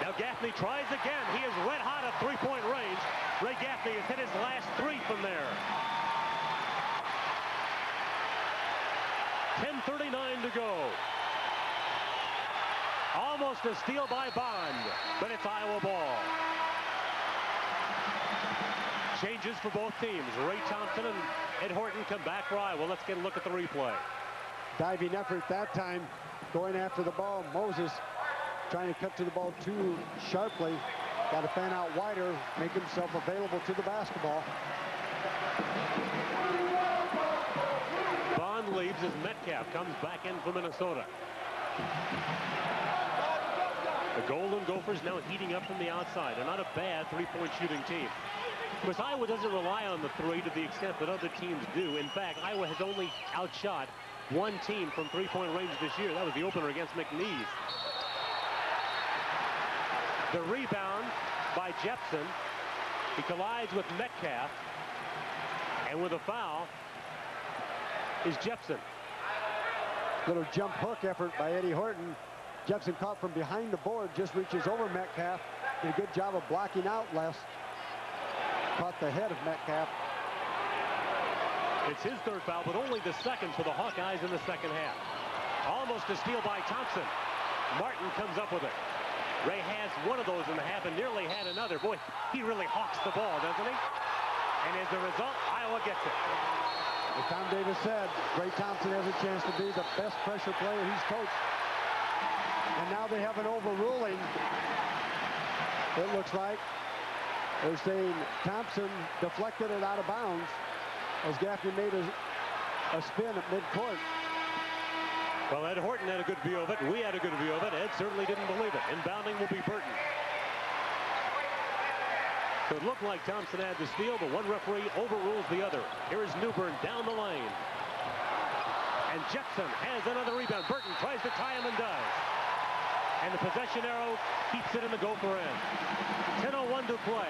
Now Gaffney tries again. He is red hot at 3-point range. Ray Gaffney has hit his last 3 from there. 10:39 to go. Almost a steal by Bond, but it's Iowa ball. Changes for both teams. Ray Thompson and Ed Horton come back for Iowa. Let's get a look at the replay. Diving effort that time, going after the ball. Moses trying to cut to the ball too sharply. Got to fan out wider, make himself available to the basketball. Bond Burton leaves as Metcalf comes back in for Minnesota. The Golden Gophers now heating up from the outside. They're not a bad three-point shooting team. Of course, Iowa doesn't rely on the three to the extent that other teams do. In fact, Iowa has only outshot one team from three-point range this year. That was the opener against McNeese. The rebound by Jepson. He collides with Metcalf. And with a foul is Jepson. Little jump hook effort by Eddie Horton. Jepson caught from behind the board, just reaches over Metcalf. Did a good job of blocking out Les. Caught the head of Metcalf. It's his third foul, but only the second for the Hawkeyes in the second half. Almost a steal by Thompson. Martin comes up with it. Ray has one of those in the half and nearly had another. Boy, he really hawks the ball, doesn't he? And as a result, Iowa gets it. As Tom Davis said, Ray Thompson has a chance to be the best pressure player he's coached. And now they have an overruling. It looks like they're saying Thompson deflected it out of bounds as Gaffney made a spin at midcourt. Well, Ed Horton had a good view of it, and we had a good view of it. Ed certainly didn't believe it. Inbounding will be Burton. So it looked like Thompson had the steal, but one referee overrules the other. Here is Newbern down the lane. And Jepson has another rebound. Burton tries to tie him and does. And the possession arrow keeps it in the Gopher end. 10:01 to play.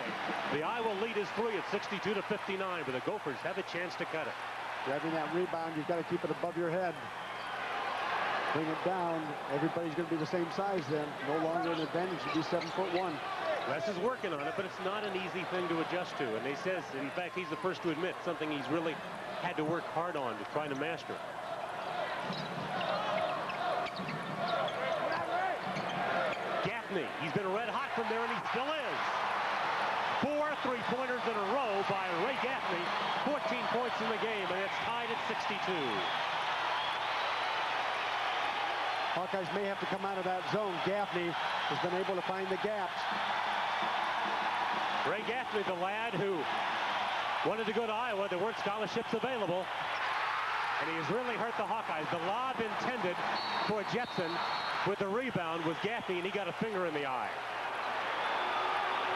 The Iowa lead is 3 at 62-59, but the Gophers have a chance to cut it. Grabbing that rebound, you've got to keep it above your head. Bring it down. Everybody's going to be the same size then. No longer an advantage to be 7'1". Les is working on it, but it's not an easy thing to adjust to. And he says, in fact, he's the first to admit something he's really had to work hard on to try to master. Gaffney, he's been red hot from there, and he still is. 4 three-pointers in a row by Ray Gaffney. 14 points in the game, and it's tied at 62. Hawkeyes may have to come out of that zone. Gaffney has been able to find the gaps. Ray Gaffney, the lad who wanted to go to Iowa. There weren't scholarships available. And he has really hurt the Hawkeyes. The lob intended for Jepson with the rebound was Gaffney, and he got a finger in the eye.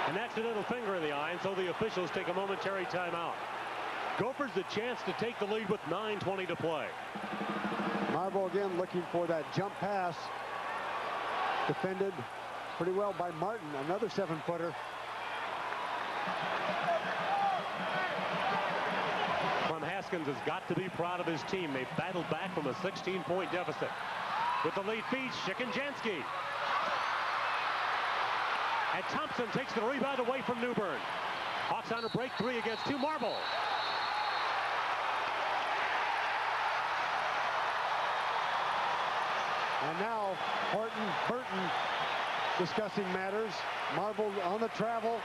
An accidental finger in the eye, and so the officials take a momentary timeout. Gophers a chance to take the lead with 9:20 to play. Marble again looking for that jump pass. Defended pretty well by Martin, another 7-footer. Clem Haskins has got to be proud of his team. They battled back from a 16-point deficit. With the lead feed, Shikanjansky. And Thompson takes the rebound away from Newbern. Hawks on a break, 3 against 2. Marble. And now Horton, Burton discussing matters. Marble on the travel.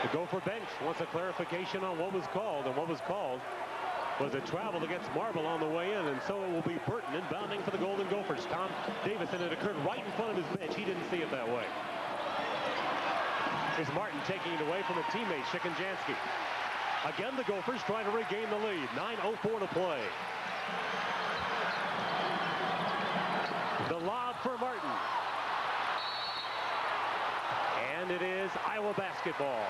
The Gopher bench wants a clarification on what was called, and what was called was a travel against Marble on the way in, and so it will be Burton inbounding for the Golden Gophers. Tom Davis, and it occurred right in front of his bench. He didn't see it that way. Here's Martin taking it away from a teammate, Shikanjansky. Again, the Gophers trying to regain the lead. 9:04 to play. The lob for Martin. And it is Iowa basketball.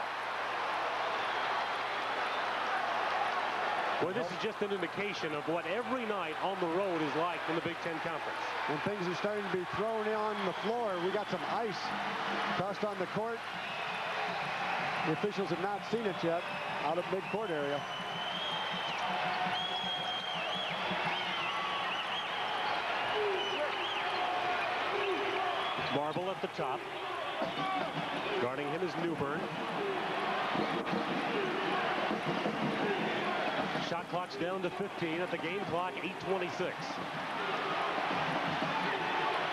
Well, this is just an indication of what every night on the road is like in the Big Ten Conference. When things are starting to be thrown on the floor, we got some ice tossed on the court. The officials have not seen it yet out of midcourt area. Marble at the top. Guarding him is Newbern. Shot clock's down to 15 at the game clock, 8:26.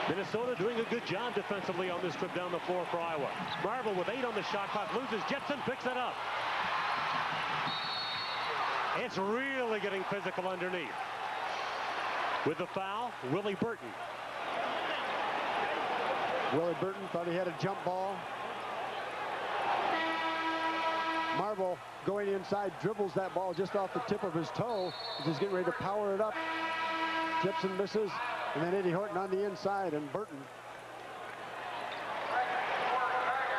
Minnesota doing a good job defensively on this trip down the floor for Iowa. Marble with 8 on the shot clock, loses. Jepson picks it up. It's really getting physical underneath. With the foul, Willie Burton. Willie Burton thought he had a jump ball. Marble going inside, dribbles that ball just off the tip of his toe. He's getting ready to power it up. Jepson misses, and then Eddie Horton on the inside, and Burton.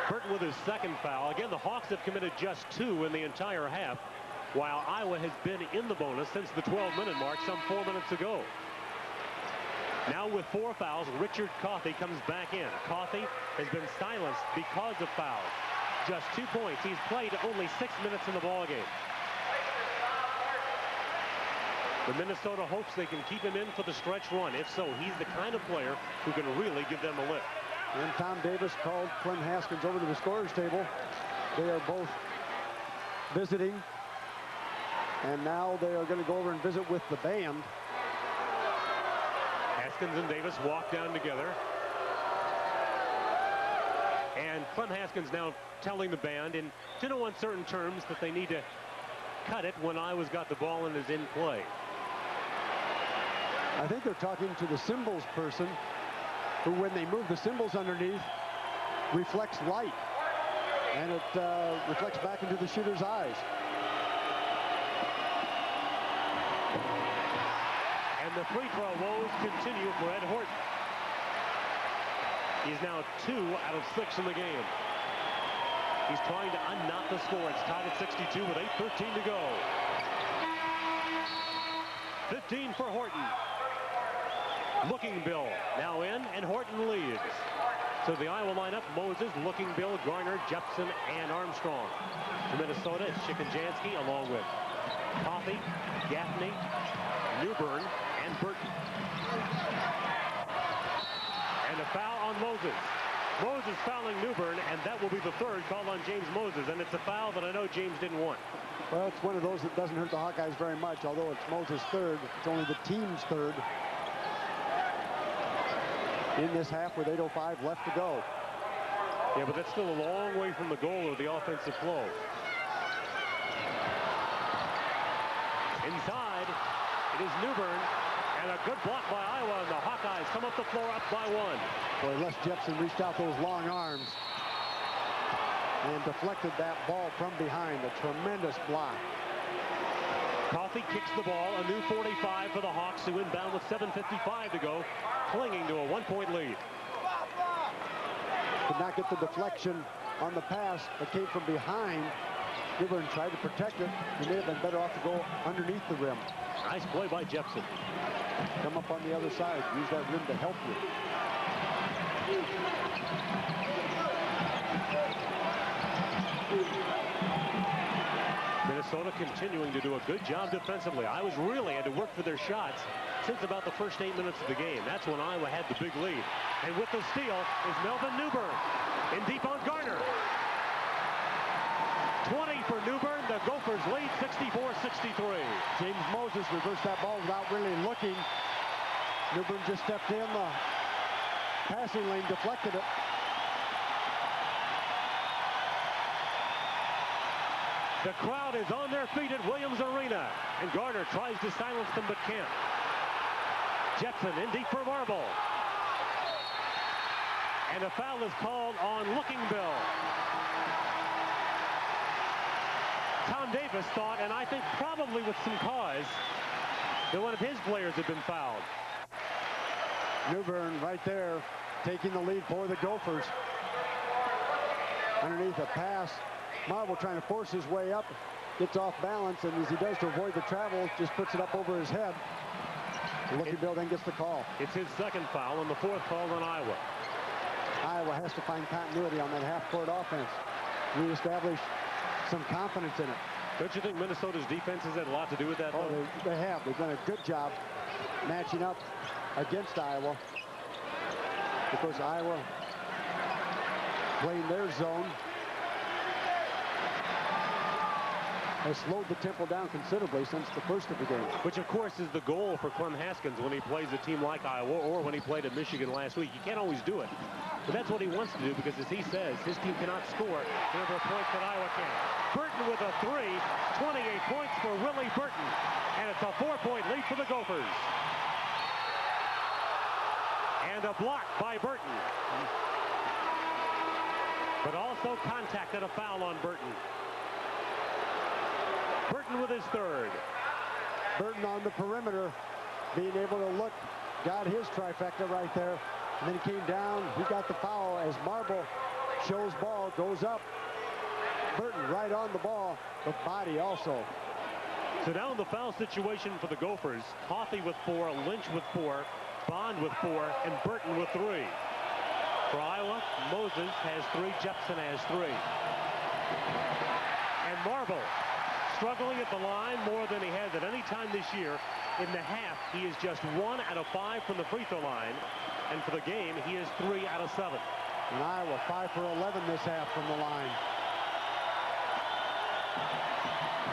Burton with his second foul. Again, the Hawks have committed just 2 in the entire half, while Iowa has been in the bonus since the 12-minute mark some 4 minutes ago. Now with 4 fouls, Richard Coffey comes back in. Coffey has been silenced because of fouls. Just 2 points. He's played only 6 minutes in the ballgame. The Minnesota hopes they can keep him in for the stretch run. If so, he's the kind of player who can really give them a lift. And Tom Davis called Clem Haskins over to the scorer's table. They are both visiting. And now they are going to go over and visit with the band. Haskins and Davis walk down together. And Clem Haskins now telling the band in no uncertain terms that they need to cut it when Iowa's got the ball and is in play. I think they're talking to the cymbals person, who, when they move the cymbals underneath, reflects light. And it reflects back into the shooter's eyes. And the free throw woes continue for Ed Horton. He's now 2 out of 6 in the game. He's trying to unknot the score. It's tied at 62 with 8:13 to go. 15 for Horton. Looking Bill now in, and Horton leads. So the Iowa lineup: Moses, Looking Bill, Garner, Jepson, and Armstrong. For Minnesota, it's Chikajanski along with Coffey, Gaffney, Newbern, and Burton. And a foul on Moses. Moses fouling Newbern, and that will be the 3rd call on James Moses, and it's a foul that I know James didn't want. Well, it's one of those that doesn't hurt the Hawkeyes very much, although it's Moses' 3rd. It's only the team's 3rd in this half with 8:05 left to go. Yeah, but that's still a long way from the goal or the offensive flow. Inside, it is Newbern, and a good block by Iowa, and the Hawkeyes come up the floor up by 1. Boy, Les Jepson reached out those long arms and deflected that ball from behind. A tremendous block. Coffey kicks the ball, a new 45 for the Hawks, who inbound with 7:55 to go, clinging to a 1-point lead. Could not get the deflection on the pass that came from behind. Newbern tried to protect it. He may have been better off to go underneath the rim. Nice play by Jepson. Come up on the other side. Use that rim to help you. Minnesota continuing to do a good job defensively. Iowa's really had to work for their shots since about the first 8 minutes of the game. That's when Iowa had the big lead. And with the steal is Melvin Newbern. In deep on Garner. 20 for Newbern. The Gophers lead 64-63. James Moses reversed that ball without really looking. Newbern just stepped in the passing lane, deflected it. The crowd is on their feet at Williams Arena, and Garner tries to silence them but can't. Jepson in deep for Marble. And a foul is called on Looking Bill. Tom Davis thought, and I think probably with some cause, that one of his players had been fouled. Newbern right there, taking the lead for the Gophers. Underneath a pass. Marble trying to force his way up, gets off balance, and as he does to avoid the travel, just puts it up over his head. Looking Bill then gets the call. It's his 2nd foul and the 4th call on Iowa. Iowa has to find continuity on that half-court offense. Reestablish some confidence in it. Don't you think Minnesota's defense has had a lot to do with that? Oh, they have. They've done a good job matching up against Iowa. Because Iowa playing their zone has slowed the tempo down considerably since the first of the game. Which, of course, is the goal for Clem Haskins when he plays a team like Iowa or when he played at Michigan last week. You can't always do it, but that's what he wants to do because, as he says, his team cannot score the number of points that Iowa can. Burton with a 3, 28 points for Willie Burton, and it's a 4-point lead for the Gophers. And a block by Burton. But also contact and a foul on Burton. Burton with his third. Burton on the perimeter, being able to look, got his trifecta right there. And then he came down, he got the foul as Marble shows ball, goes up. Burton right on the ball, with body also. So now in the foul situation for the Gophers, Coffey with 4, Lynch with 4, Bond with 4, and Burton with 3. For Iowa, Moses has 3, Jepson has 3. And Marble struggling at the line more than he has at any time this year. In the half, he is just 1 out of 5 from the free throw line. And for the game, he is 3 out of 7. And Iowa 5 for 11 this half from the line.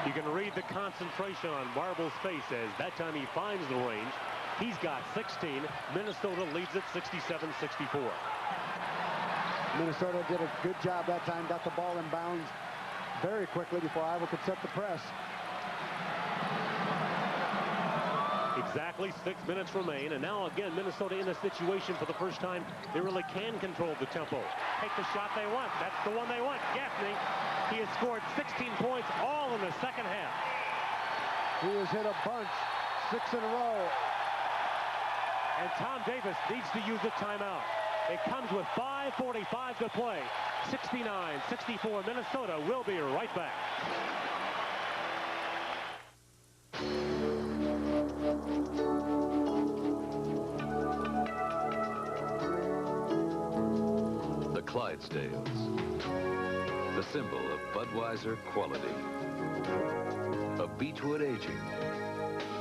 You can read the concentration on Marble's face as that time he finds the range. He's got 16. Minnesota leads at 67-64. Minnesota did a good job that time, got the ball in bounds very quickly before Iowa could set the press. Exactly 6 minutes remain, and now again Minnesota in a situation for the first time they really can control the tempo. Take the shot they want. That's the one they want. Gaffney, he has scored 16 points all in the second half. He has hit a bunch, 6 in a row. And Tom Davis needs to use a timeout. It comes with 5:45 to play. 69-64. Minnesota will be right back. The Clydesdales, the symbol of Budweiser quality. A Beechwood aging,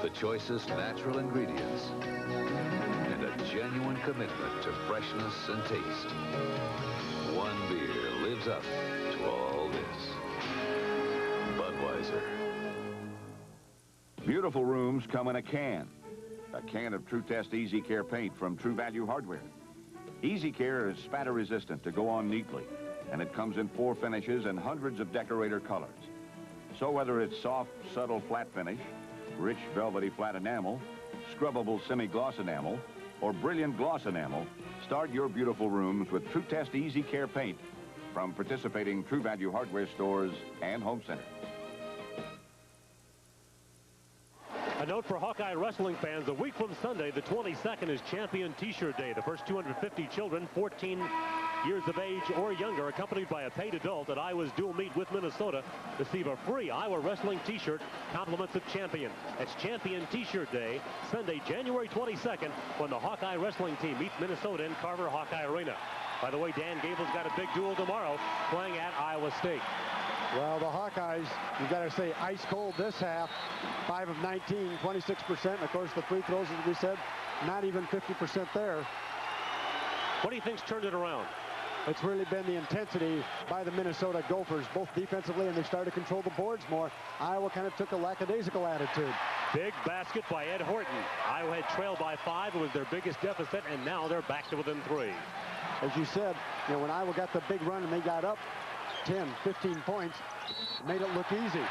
the choicest natural ingredients, and a genuine commitment to freshness and taste. One beer lives up to all this. Budweiser. Beautiful rooms come in a can. A can of True Test Easy Care paint from True Value Hardware. Easy Care is spatter resistant to go on neatly, and it comes in 4 finishes and hundreds of decorator colors. So whether it's soft, subtle flat finish, rich velvety flat enamel, scrubbable semi-gloss enamel, or brilliant gloss enamel, start your beautiful rooms with True Test Easy Care paint from participating True Value Hardware stores and home centers. A note for Hawkeye wrestling fans, a week from Sunday, the 22nd, is Champion T-shirt Day. The first 250 children, 14 years of age or younger, accompanied by a paid adult at Iowa's dual meet with Minnesota, receive a free Iowa wrestling T-shirt, compliments of Champion. It's Champion T-shirt Day, Sunday, January 22nd, when the Hawkeye wrestling team meets Minnesota in Carver Hawkeye Arena. By the way, Dan Gable's got a big duel tomorrow, playing at Iowa State. Well, the Hawkeyes, you've got to say, ice cold this half. 5 of 19, 26%. And of course, the free throws, as we said, not even 50% there. What do you think's turned it around? It's really been the intensity by the Minnesota Gophers, both defensively, and they started to control the boards more. Iowa kind of took a lackadaisical attitude. Big basket by Ed Horton. Iowa had trailed by 5. It was their biggest deficit, and now they're back to within 3. As you said, you know, when Iowa got the big run and they got up 10, 15 points, it made it look easy.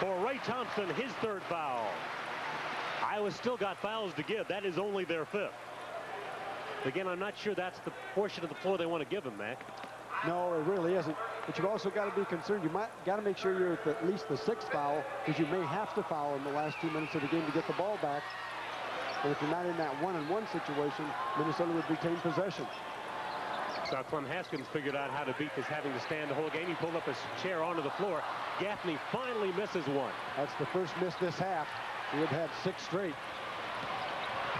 For Ray Thompson, his 3rd foul. Iowa's still got fouls to give. That is only their 5th. Again, I'm not sure that's the portion of the floor they want to give him, Mac. No, it really isn't. But you've also got to be concerned. You might got to make sure you're at least the 6th foul, because you may have to foul in the last 2 minutes of the game to get the ball back. And if you're not in that 1-on-1 situation, Minnesota would retain possession. So Clem Haskins figured out how to beat this having to stand the whole game. He pulled up his chair onto the floor. Gaffney finally misses one. That's the first miss this half. He had had 6 straight.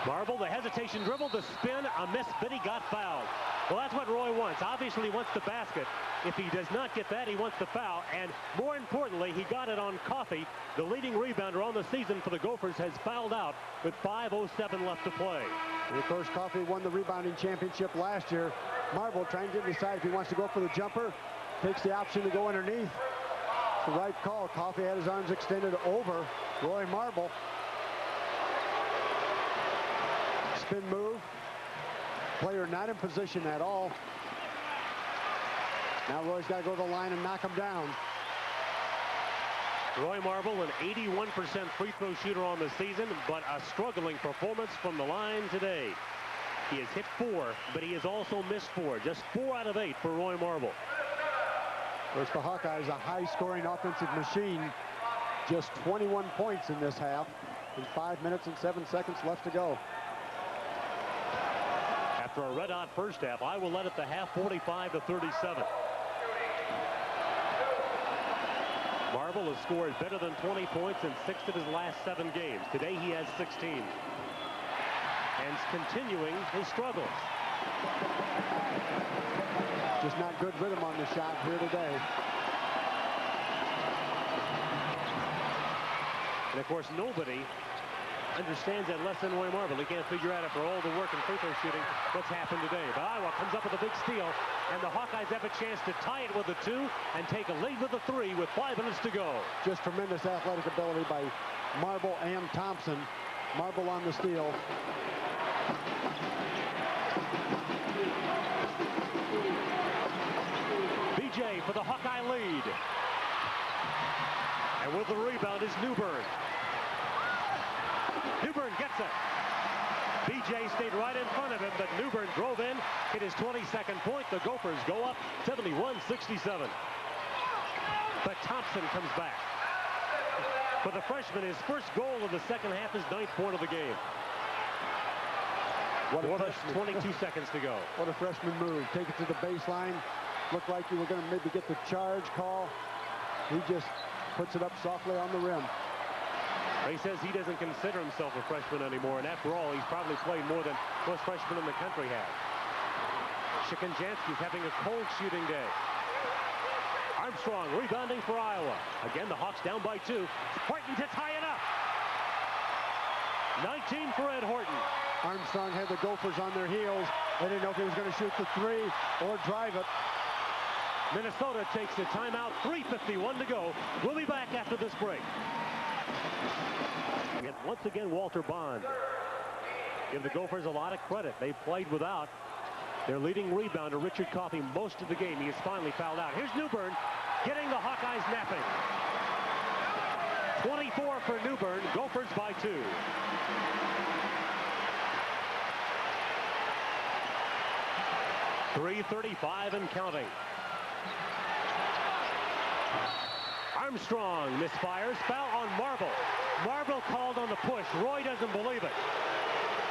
Marble, the hesitation dribble, the spin, a miss, but he got fouled. Well, that's what Roy wants. Obviously, he wants the basket. If he does not get that, he wants the foul. And more importantly, he got it on Coffey. The leading rebounder on the season for the Gophers has fouled out with 5:07 left to play. And of course, Coffey won the rebounding championship last year. Marble trying to decide if he wants to go for the jumper. Takes the option to go underneath. It's the right call. Coffey had his arms extended over Roy Marble. Spin move. Player not in position at all. Now Roy's got to go to the line and knock him down. Roy Marble, an 81% free throw shooter on the season, but a struggling performance from the line today. He has hit 4, but he has also missed 4. Just 4 out of 8 for Roy Marble. Of course, the Hawkeyes, a high-scoring offensive machine. Just 21 points in this half, and 5 minutes and 7 seconds left to go. After a red-hot first half, Iowa led at the half 45-37. Marble has scored better than 20 points in 6 of his last 7 games. Today he has 16. And continuing his struggles. Just not good rhythm on the shot here today. And of course, nobody understands that less than Roy Marble. He can't figure out after all the work and free throw shooting what's happened today. But Iowa comes up with a big steal, and the Hawkeyes have a chance to tie it with a 2 and take a lead with a 3 with 5 minutes to go. Just tremendous athletic ability by Marble and Thompson. Marble on the steal. BJ for the Hawkeye lead. And with the rebound is Newbern. Newbern gets it. BJ stayed right in front of him, but Newbern drove in, hit his 22nd point. The Gophers go up 71-67. But Thompson comes back. For the freshman, his first goal of the second half, his 9th point of the game. What a 22 seconds to go. What a freshman move. Take it to the baseline. Looked like you were going to maybe get the charge call. He just puts it up softly on the rim. He says he doesn't consider himself a freshman anymore, and after all, he's probably played more than most freshmen in the country have. Shikanjansky's having a cold shooting day. Armstrong rebounding for Iowa. Again, the Hawks down by 2. Horton to tie it up. 19 for Ed Horton. Armstrong had the Gophers on their heels. They didn't know if he was going to shoot the 3 or drive it. Minnesota takes a timeout. 3:51 to go. We'll be back after this break. And once again, Walter Bond. Give the Gophers a lot of credit. They played without their leading rebounder, Richard Coffey, most of the game. He is finally fouled out. Here's Newbern getting the Hawkeyes napping. 24 for Newbern. Gophers by 2. .335 and counting. Armstrong misfires. Foul on Marble. Marble called on the push. Roy doesn't believe it.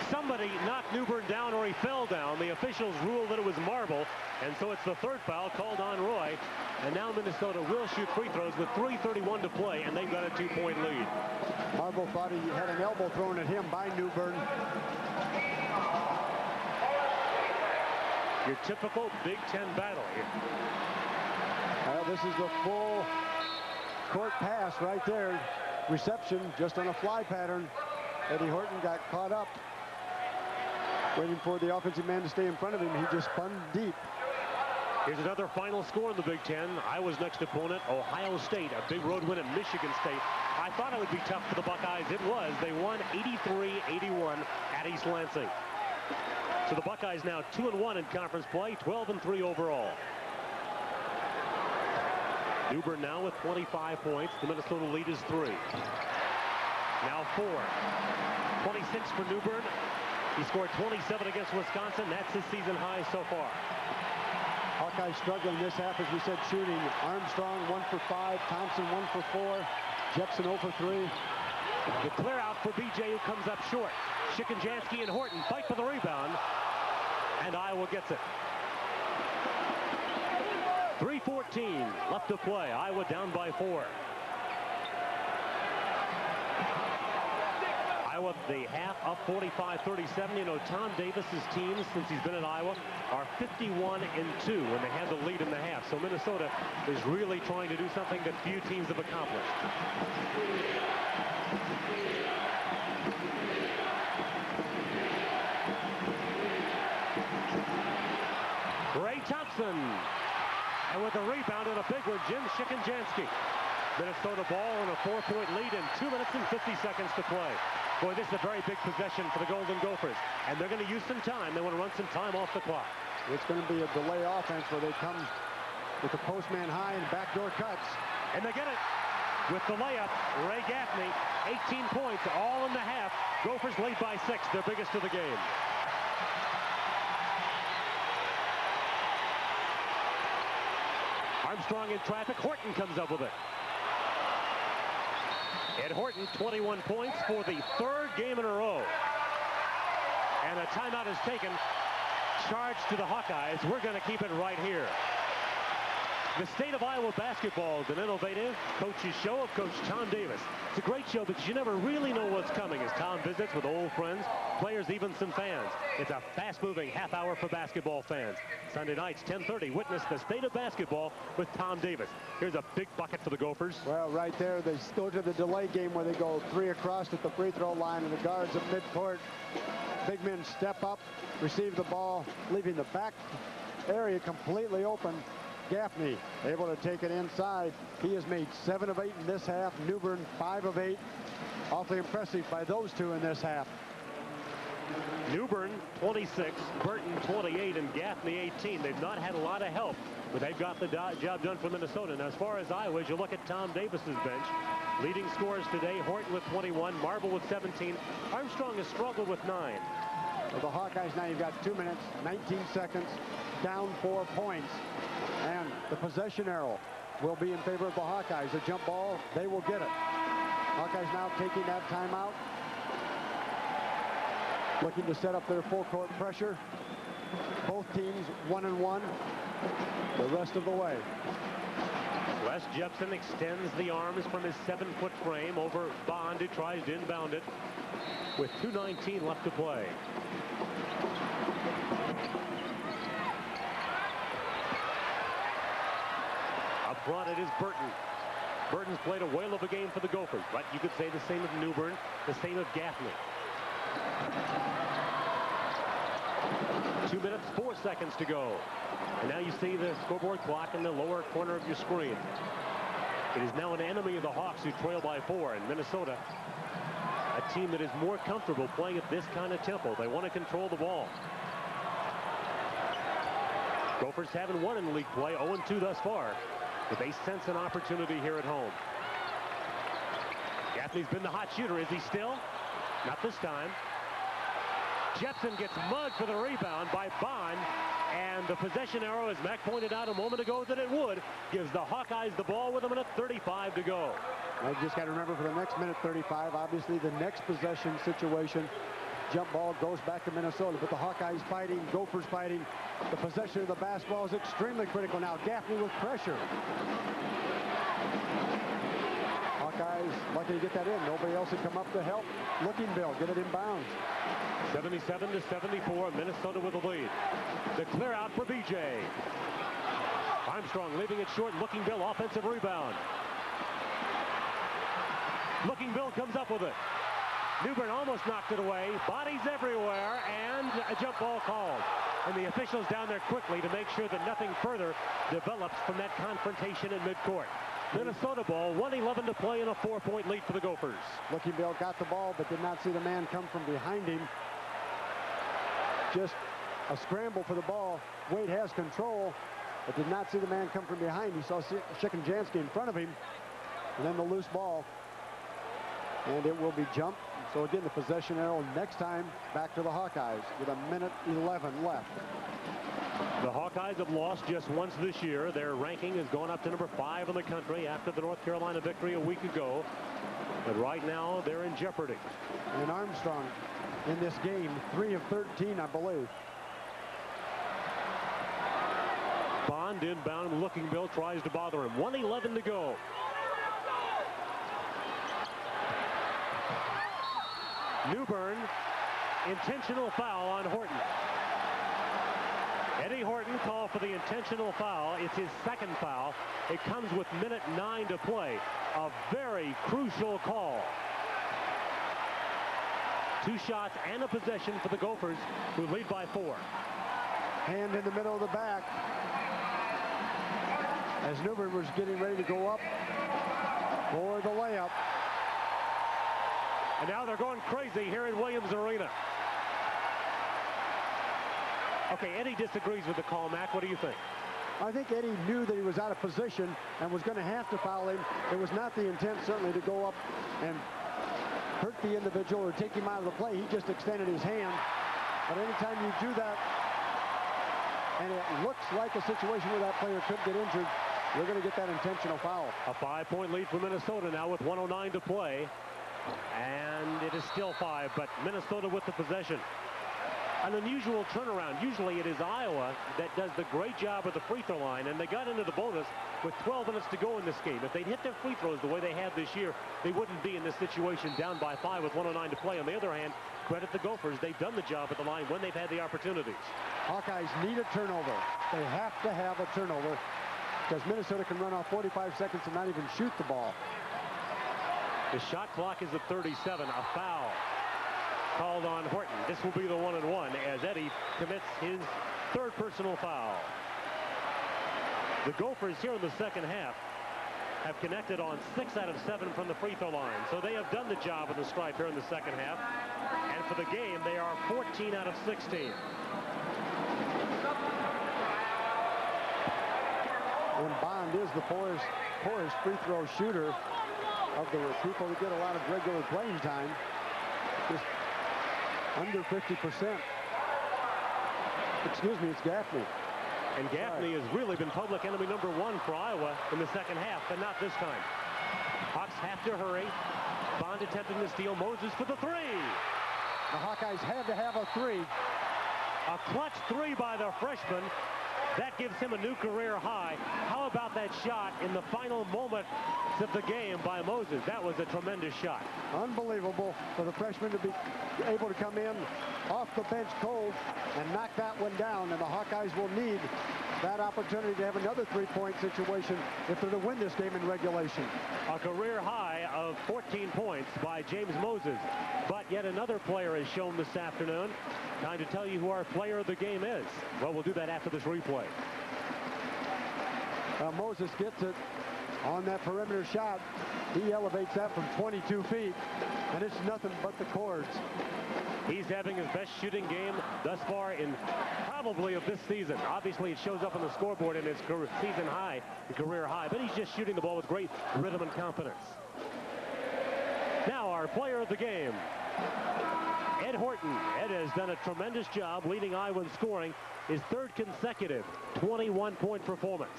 Somebody knocked Newbern down, or he fell down. The officials ruled that it was Marble, and so it's the 3rd foul called on Roy. And now Minnesota will shoot free throws with 3:31 to play, and they've got a 2-point lead. Marble thought he had an elbow thrown at him by Newbern. Your typical Big Ten battle here. Well, this is the full court pass right there. Reception just on a fly pattern. Eddie Horton got caught up, waiting for the offensive man to stay in front of him. He just spun deep. Here's another final score in the Big Ten. Iowa's next opponent, Ohio State, a big road win at Michigan State. I thought it would be tough for the Buckeyes. It was. They won 83-81 at East Lansing. So the Buckeyes now 2-1 in conference play, 12-3 overall. Newbern now with 25 points. The Minnesota lead is 3. Now 4. 26 for Newbern. He scored 27 against Wisconsin. That's his season high so far. Hawkeyes struggling this half, as we said, shooting. Armstrong 1 for 5. Thompson 1 for 4. Jepson 0 for 3. The clear out for BJ, who comes up short. Shikanjansky and Horton fight for the rebound, and Iowa gets it. 3:14 left to play. Iowa down by 4. Iowa, the half up 45-37. You know, Tom Davis's teams, since he's been at Iowa, are 51-2 when they had the lead in the half. So Minnesota is really trying to do something that few teams have accomplished. Ray Thompson. And with a rebound and a big one, Jim Shikanjansky. Minnesota ball on a 4-point lead in 2 minutes and 50 seconds to play. Boy, this is a very big possession for the Golden Gophers. And they're going to use some time. They want to run some time off the clock. It's going to be a delay offense where they come with the postman high and backdoor cuts. And they get it with the layup. Ray Gaffney, 18 points, all in the half. Gophers lead by 6, their biggest of the game. Armstrong in traffic. Horton comes up with it. Ed Horton, 21 points for the third game in a row. And a timeout is taken. Charge to the Hawkeyes. We're going to keep it right here. The State of Iowa basketball is an innovative coach's show of Coach Tom Davis. It's a great show because you never really know what's coming as Tom visits with old friends, players, even some fans. It's a fast-moving half hour for basketball fans. Sunday nights, 10:30, witness the State of Basketball with Tom Davis. Here's a big bucket for the Gophers. Well, right there, they go to the delay game where they go 3 across at the free throw line, and the guards at midcourt. Big men step up, receive the ball, leaving the back area completely open. Gaffney able to take it inside. He has made 7 of 8 in this half. Newbern 5 of 8. Awfully impressive by those two in this half. Newbern 26, Burton 28, and Gaffney 18. They've not had a lot of help, but they've got the job done for Minnesota. And as far as Iowa, as you look at Tom Davis's bench, leading scorers today, Horton with 21, Marble with 17. Armstrong has struggled with 9. Well, the Hawkeyes now, you've got 2 minutes, 19 seconds, down 4 points. And the possession arrow will be in favor of the Hawkeyes. The jump ball, they will get it. Hawkeyes now taking that timeout. Looking to set up their full court pressure. Both teams 1-1 the rest of the way. Wes Jepson extends the arms from his 7-foot frame over Bond, who tries to inbound it with 2:19 left to play. Up front, it is Burton. Burton's played a whale of a game for the Gophers, but you could say the same of Newbern, the same of Gaffney. 2 minutes, 4 seconds to go. And now you see the scoreboard clock in the lower corner of your screen. It is now an enemy of the Hawks, who trail by 4. And Minnesota, a team that is more comfortable playing at this kind of tempo. They want to control the ball. Gophers haven't won in league play, 0-2 thus far, but they sense an opportunity here at home. Gaffney's been the hot shooter. Is he still? Not this time. Jepson gets mugged for the rebound by Bond, and the possession arrow, as Mac pointed out a moment ago that it would, gives the Hawkeyes the ball with a minute 35 to go. I just got to remember for the next minute 35, obviously the next possession situation, jump ball goes back to Minnesota, but the Hawkeyes fighting, Gophers fighting. The possession of the basketball is extremely critical now. Gaffney with pressure. Hawkeyes lucky to get that in. Nobody else had come up to help. Lookingville get it in bounds. 77-74, Minnesota with the lead. The clear out for BJ. Armstrong leaving it short. Lookingville offensive rebound. Lookingville comes up with it. Newbern almost knocked it away. Bodies everywhere, and a jump ball called. And the officials down there quickly to make sure that nothing further develops from that confrontation in midcourt. Minnesota ball, 1:11 to play, and a 4-point lead for the Gophers. Lookingville got the ball, but did not see the man come from behind him. Just a scramble for the ball. Wade has control, but did not see the man come from behind. He saw Shikanjansky in front of him, and then the loose ball. And it will be jumped. So again, the possession arrow next time back to the Hawkeyes with a minute 11 left. The Hawkeyes have lost just once this year. Their ranking has gone up to number 5 in the country after the North Carolina victory a week ago. But right now, they're in jeopardy. And Armstrong in this game, 3 of 13, I believe. Bond inbound. Lookingville tries to bother him. 1:11 to go. Newbern, intentional foul on Horton. Eddie Horton called for the intentional foul. It's his second foul. It comes with minute 9 to play. A very crucial call. 2 shots and a possession for the Gophers, who lead by 4. Hand in the middle of the back. As Newbern was getting ready to go up for the layup. And now they're going crazy here in Williams Arena. Okay, Eddie disagrees with the call. Mac, what do you think? I think Eddie knew that he was out of position and was going to have to foul him. It was not the intent, certainly, to go up and hurt the individual or take him out of the play. He just extended his hand. But anytime you do that, and it looks like a situation where that player could get injured, you're going to get that intentional foul. A 5-point lead for Minnesota now with 1:09 to play. And it is still 5, but Minnesota with the possession. An unusual turnaround. Usually it is Iowa that does the great job at the free throw line, and they got into the bonus with 12 minutes to go in this game. If they'd hit their free throws the way they have this year, they wouldn't be in this situation down by 5 with 1:09 to play. On the other hand, credit the Gophers. They've done the job at the line when they've had the opportunities. Hawkeyes need a turnover. They have to have a turnover because Minnesota can run off 45 seconds and not even shoot the ball. The shot clock is at 37. A foul called on Horton. This will be the 1-and-1 as Eddie commits his 3rd personal foul. The Gophers here in the second half have connected on 6 out of 7 from the free throw line. So they have done the job in the stripe here in the second half. And for the game, they are 14 out of 16. And Bond is the poorest free throw shooter of the people who get a lot of regular playing time. Just under 50%. Excuse me, it's Gaffney. And Gaffney has really been public enemy number 1 for Iowa in the second half, but not this time. Hawks have to hurry. Bond attempting the steal. Moses for the 3. The Hawkeyes had to have a 3. A clutch 3 by the freshman. That gives him a new career high. How about that shot in the final moments of the game by Moses? That was a tremendous shot. Unbelievable for the freshman to be able to come in off the bench cold and knock that one down. And the Hawkeyes will need that opportunity to have another 3-point situation if they're to win this game in regulation. A career high of 14 points by James Moses. But yet another player has shown this afternoon. Time to tell you who our player of the game is. Well, we'll do that after this replay. Moses gets it on that perimeter shot. He elevates that from 22 feet, and it's nothing but the cords. He's having his best shooting game thus far in probably of this season. Obviously, it shows up on the scoreboard in his season high, career high, but he's just shooting the ball with great rhythm and confidence. Now, our player of the game, Ed Horton. Ed has done a tremendous job leading Iowa in scoring, his 3rd consecutive 21-point performance.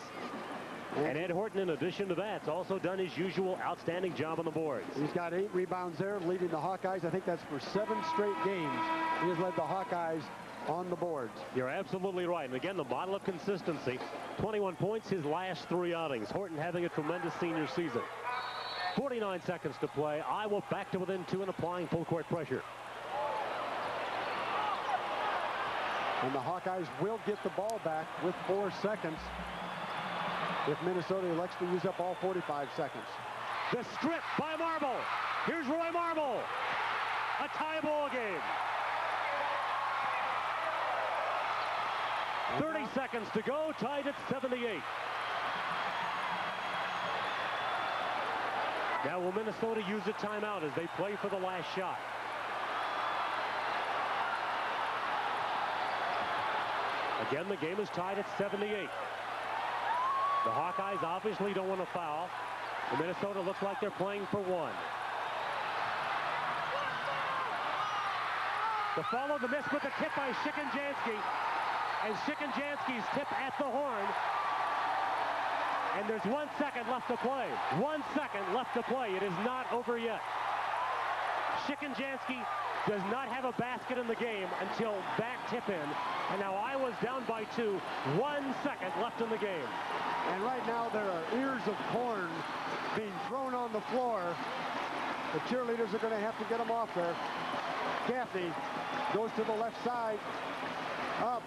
And Ed Horton, in addition to that, has also done his usual outstanding job on the boards. He's got 8 rebounds there, leading the Hawkeyes. I think that's for 7 straight games. He has led the Hawkeyes on the boards. You're absolutely right. And again, the model of consistency. 21 points his last 3 outings. Horton having a tremendous senior season. 49 seconds to play. Iowa back to within 2 and applying full court pressure. And the Hawkeyes will get the ball back with 4 seconds if Minnesota elects to use up all 45 seconds. The strip by Marble. Here's Roy Marble. A tie ball game. 30 seconds to go, tied at 78. Now will Minnesota use a timeout as they play for the last shot? Again, the game is tied at 78. The Hawkeyes obviously don't want to foul. And Minnesota looks like they're playing for 1. The follow, the miss with the tip by Shikanjansky. And Shikanjansky's tip at the horn. And there's 1 second left to play. 1 second left to play. It is not over yet. Shikanjansky does not have a basket in the game until that tip in. And now Iowa's down by 2. 1 second left in the game. And right now there are ears of corn being thrown on the floor. The cheerleaders are going to have to get them off there. Gaffney goes to the left side. Up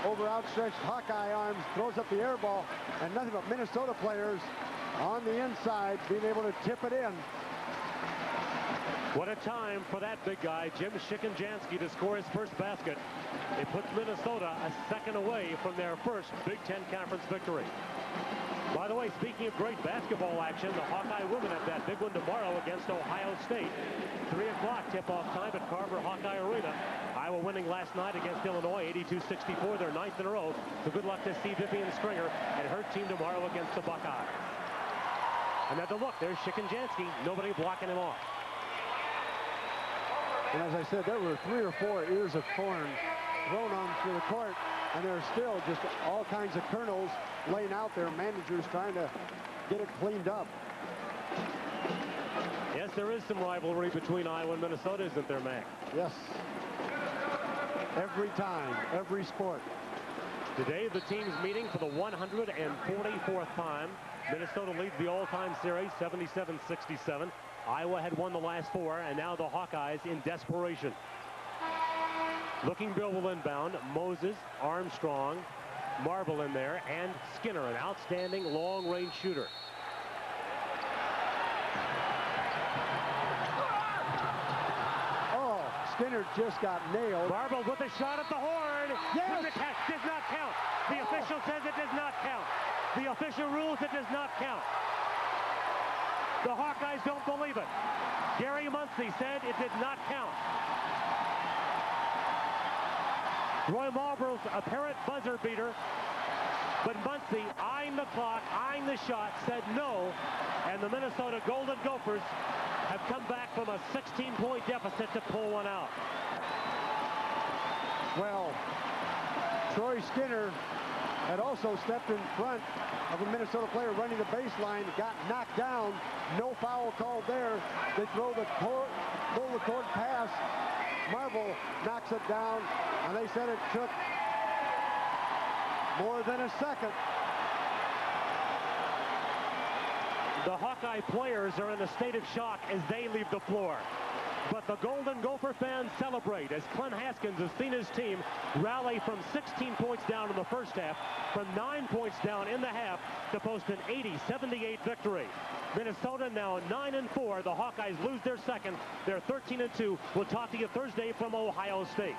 over outstretched Hawkeye arms. Throws up the air ball. And nothing but Minnesota players on the inside being able to tip it in. What a time for that big guy, Jim Shikanjansky, to score his first basket. It puts Minnesota a second away from their first Big Ten Conference victory. By the way, speaking of great basketball action, the Hawkeye women have that big one tomorrow against Ohio State. 3 o'clock tip-off time at Carver Hawkeye Arena. Iowa winning last night against Illinois, 82-64, their 9th in a row. So good luck to see Vivian Stringer and her team tomorrow against the Buckeyes. Another look, there's Shikanjansky, nobody blocking him off. And as I said, there were 3 or 4 ears of corn thrown onto the court, and there's still just all kinds of kernels laying out there. Managers trying to get it cleaned up. Yes, there is some rivalry between Iowa and Minnesota, isn't there, Mac? Yes. Every time, every sport. Today, the team's meeting for the 144th time. Minnesota leads the all-time series, 77-67. Iowa had won the last 4, and now the Hawkeyes in desperation. Looking Bill will inbound. Moses, Armstrong, Marble in there, and Skinner, an outstanding long-range shooter. Oh, Skinner just got nailed. Marble with a shot at the horn. Yes! Does not count. The official says it does not count. The official rules it does not count. The Hawkeyes don't believe it. Gary Muncy said it did not count. Roy Marlborough's apparent buzzer beater, but Muncy, eyeing the clock, eyeing the shot, said no, and the Minnesota Golden Gophers have come back from a 16-point deficit to pull one out. Well, Troy Skinner had also stepped in front of a Minnesota player running the baseline, got knocked down. No foul called there. They throw the court pass. Marble knocks it down, and they said it took more than a second. The Hawkeye players are in a state of shock as they leave the floor. But the Golden Gopher fans celebrate as Clint Haskins has seen his team rally from 16 points down in the first half, from 9 points down in the half, to post an 80-78 victory. Minnesota now 9-4. The Hawkeyes lose their second. They're 13-2. We'll talk to you Thursday from Ohio State.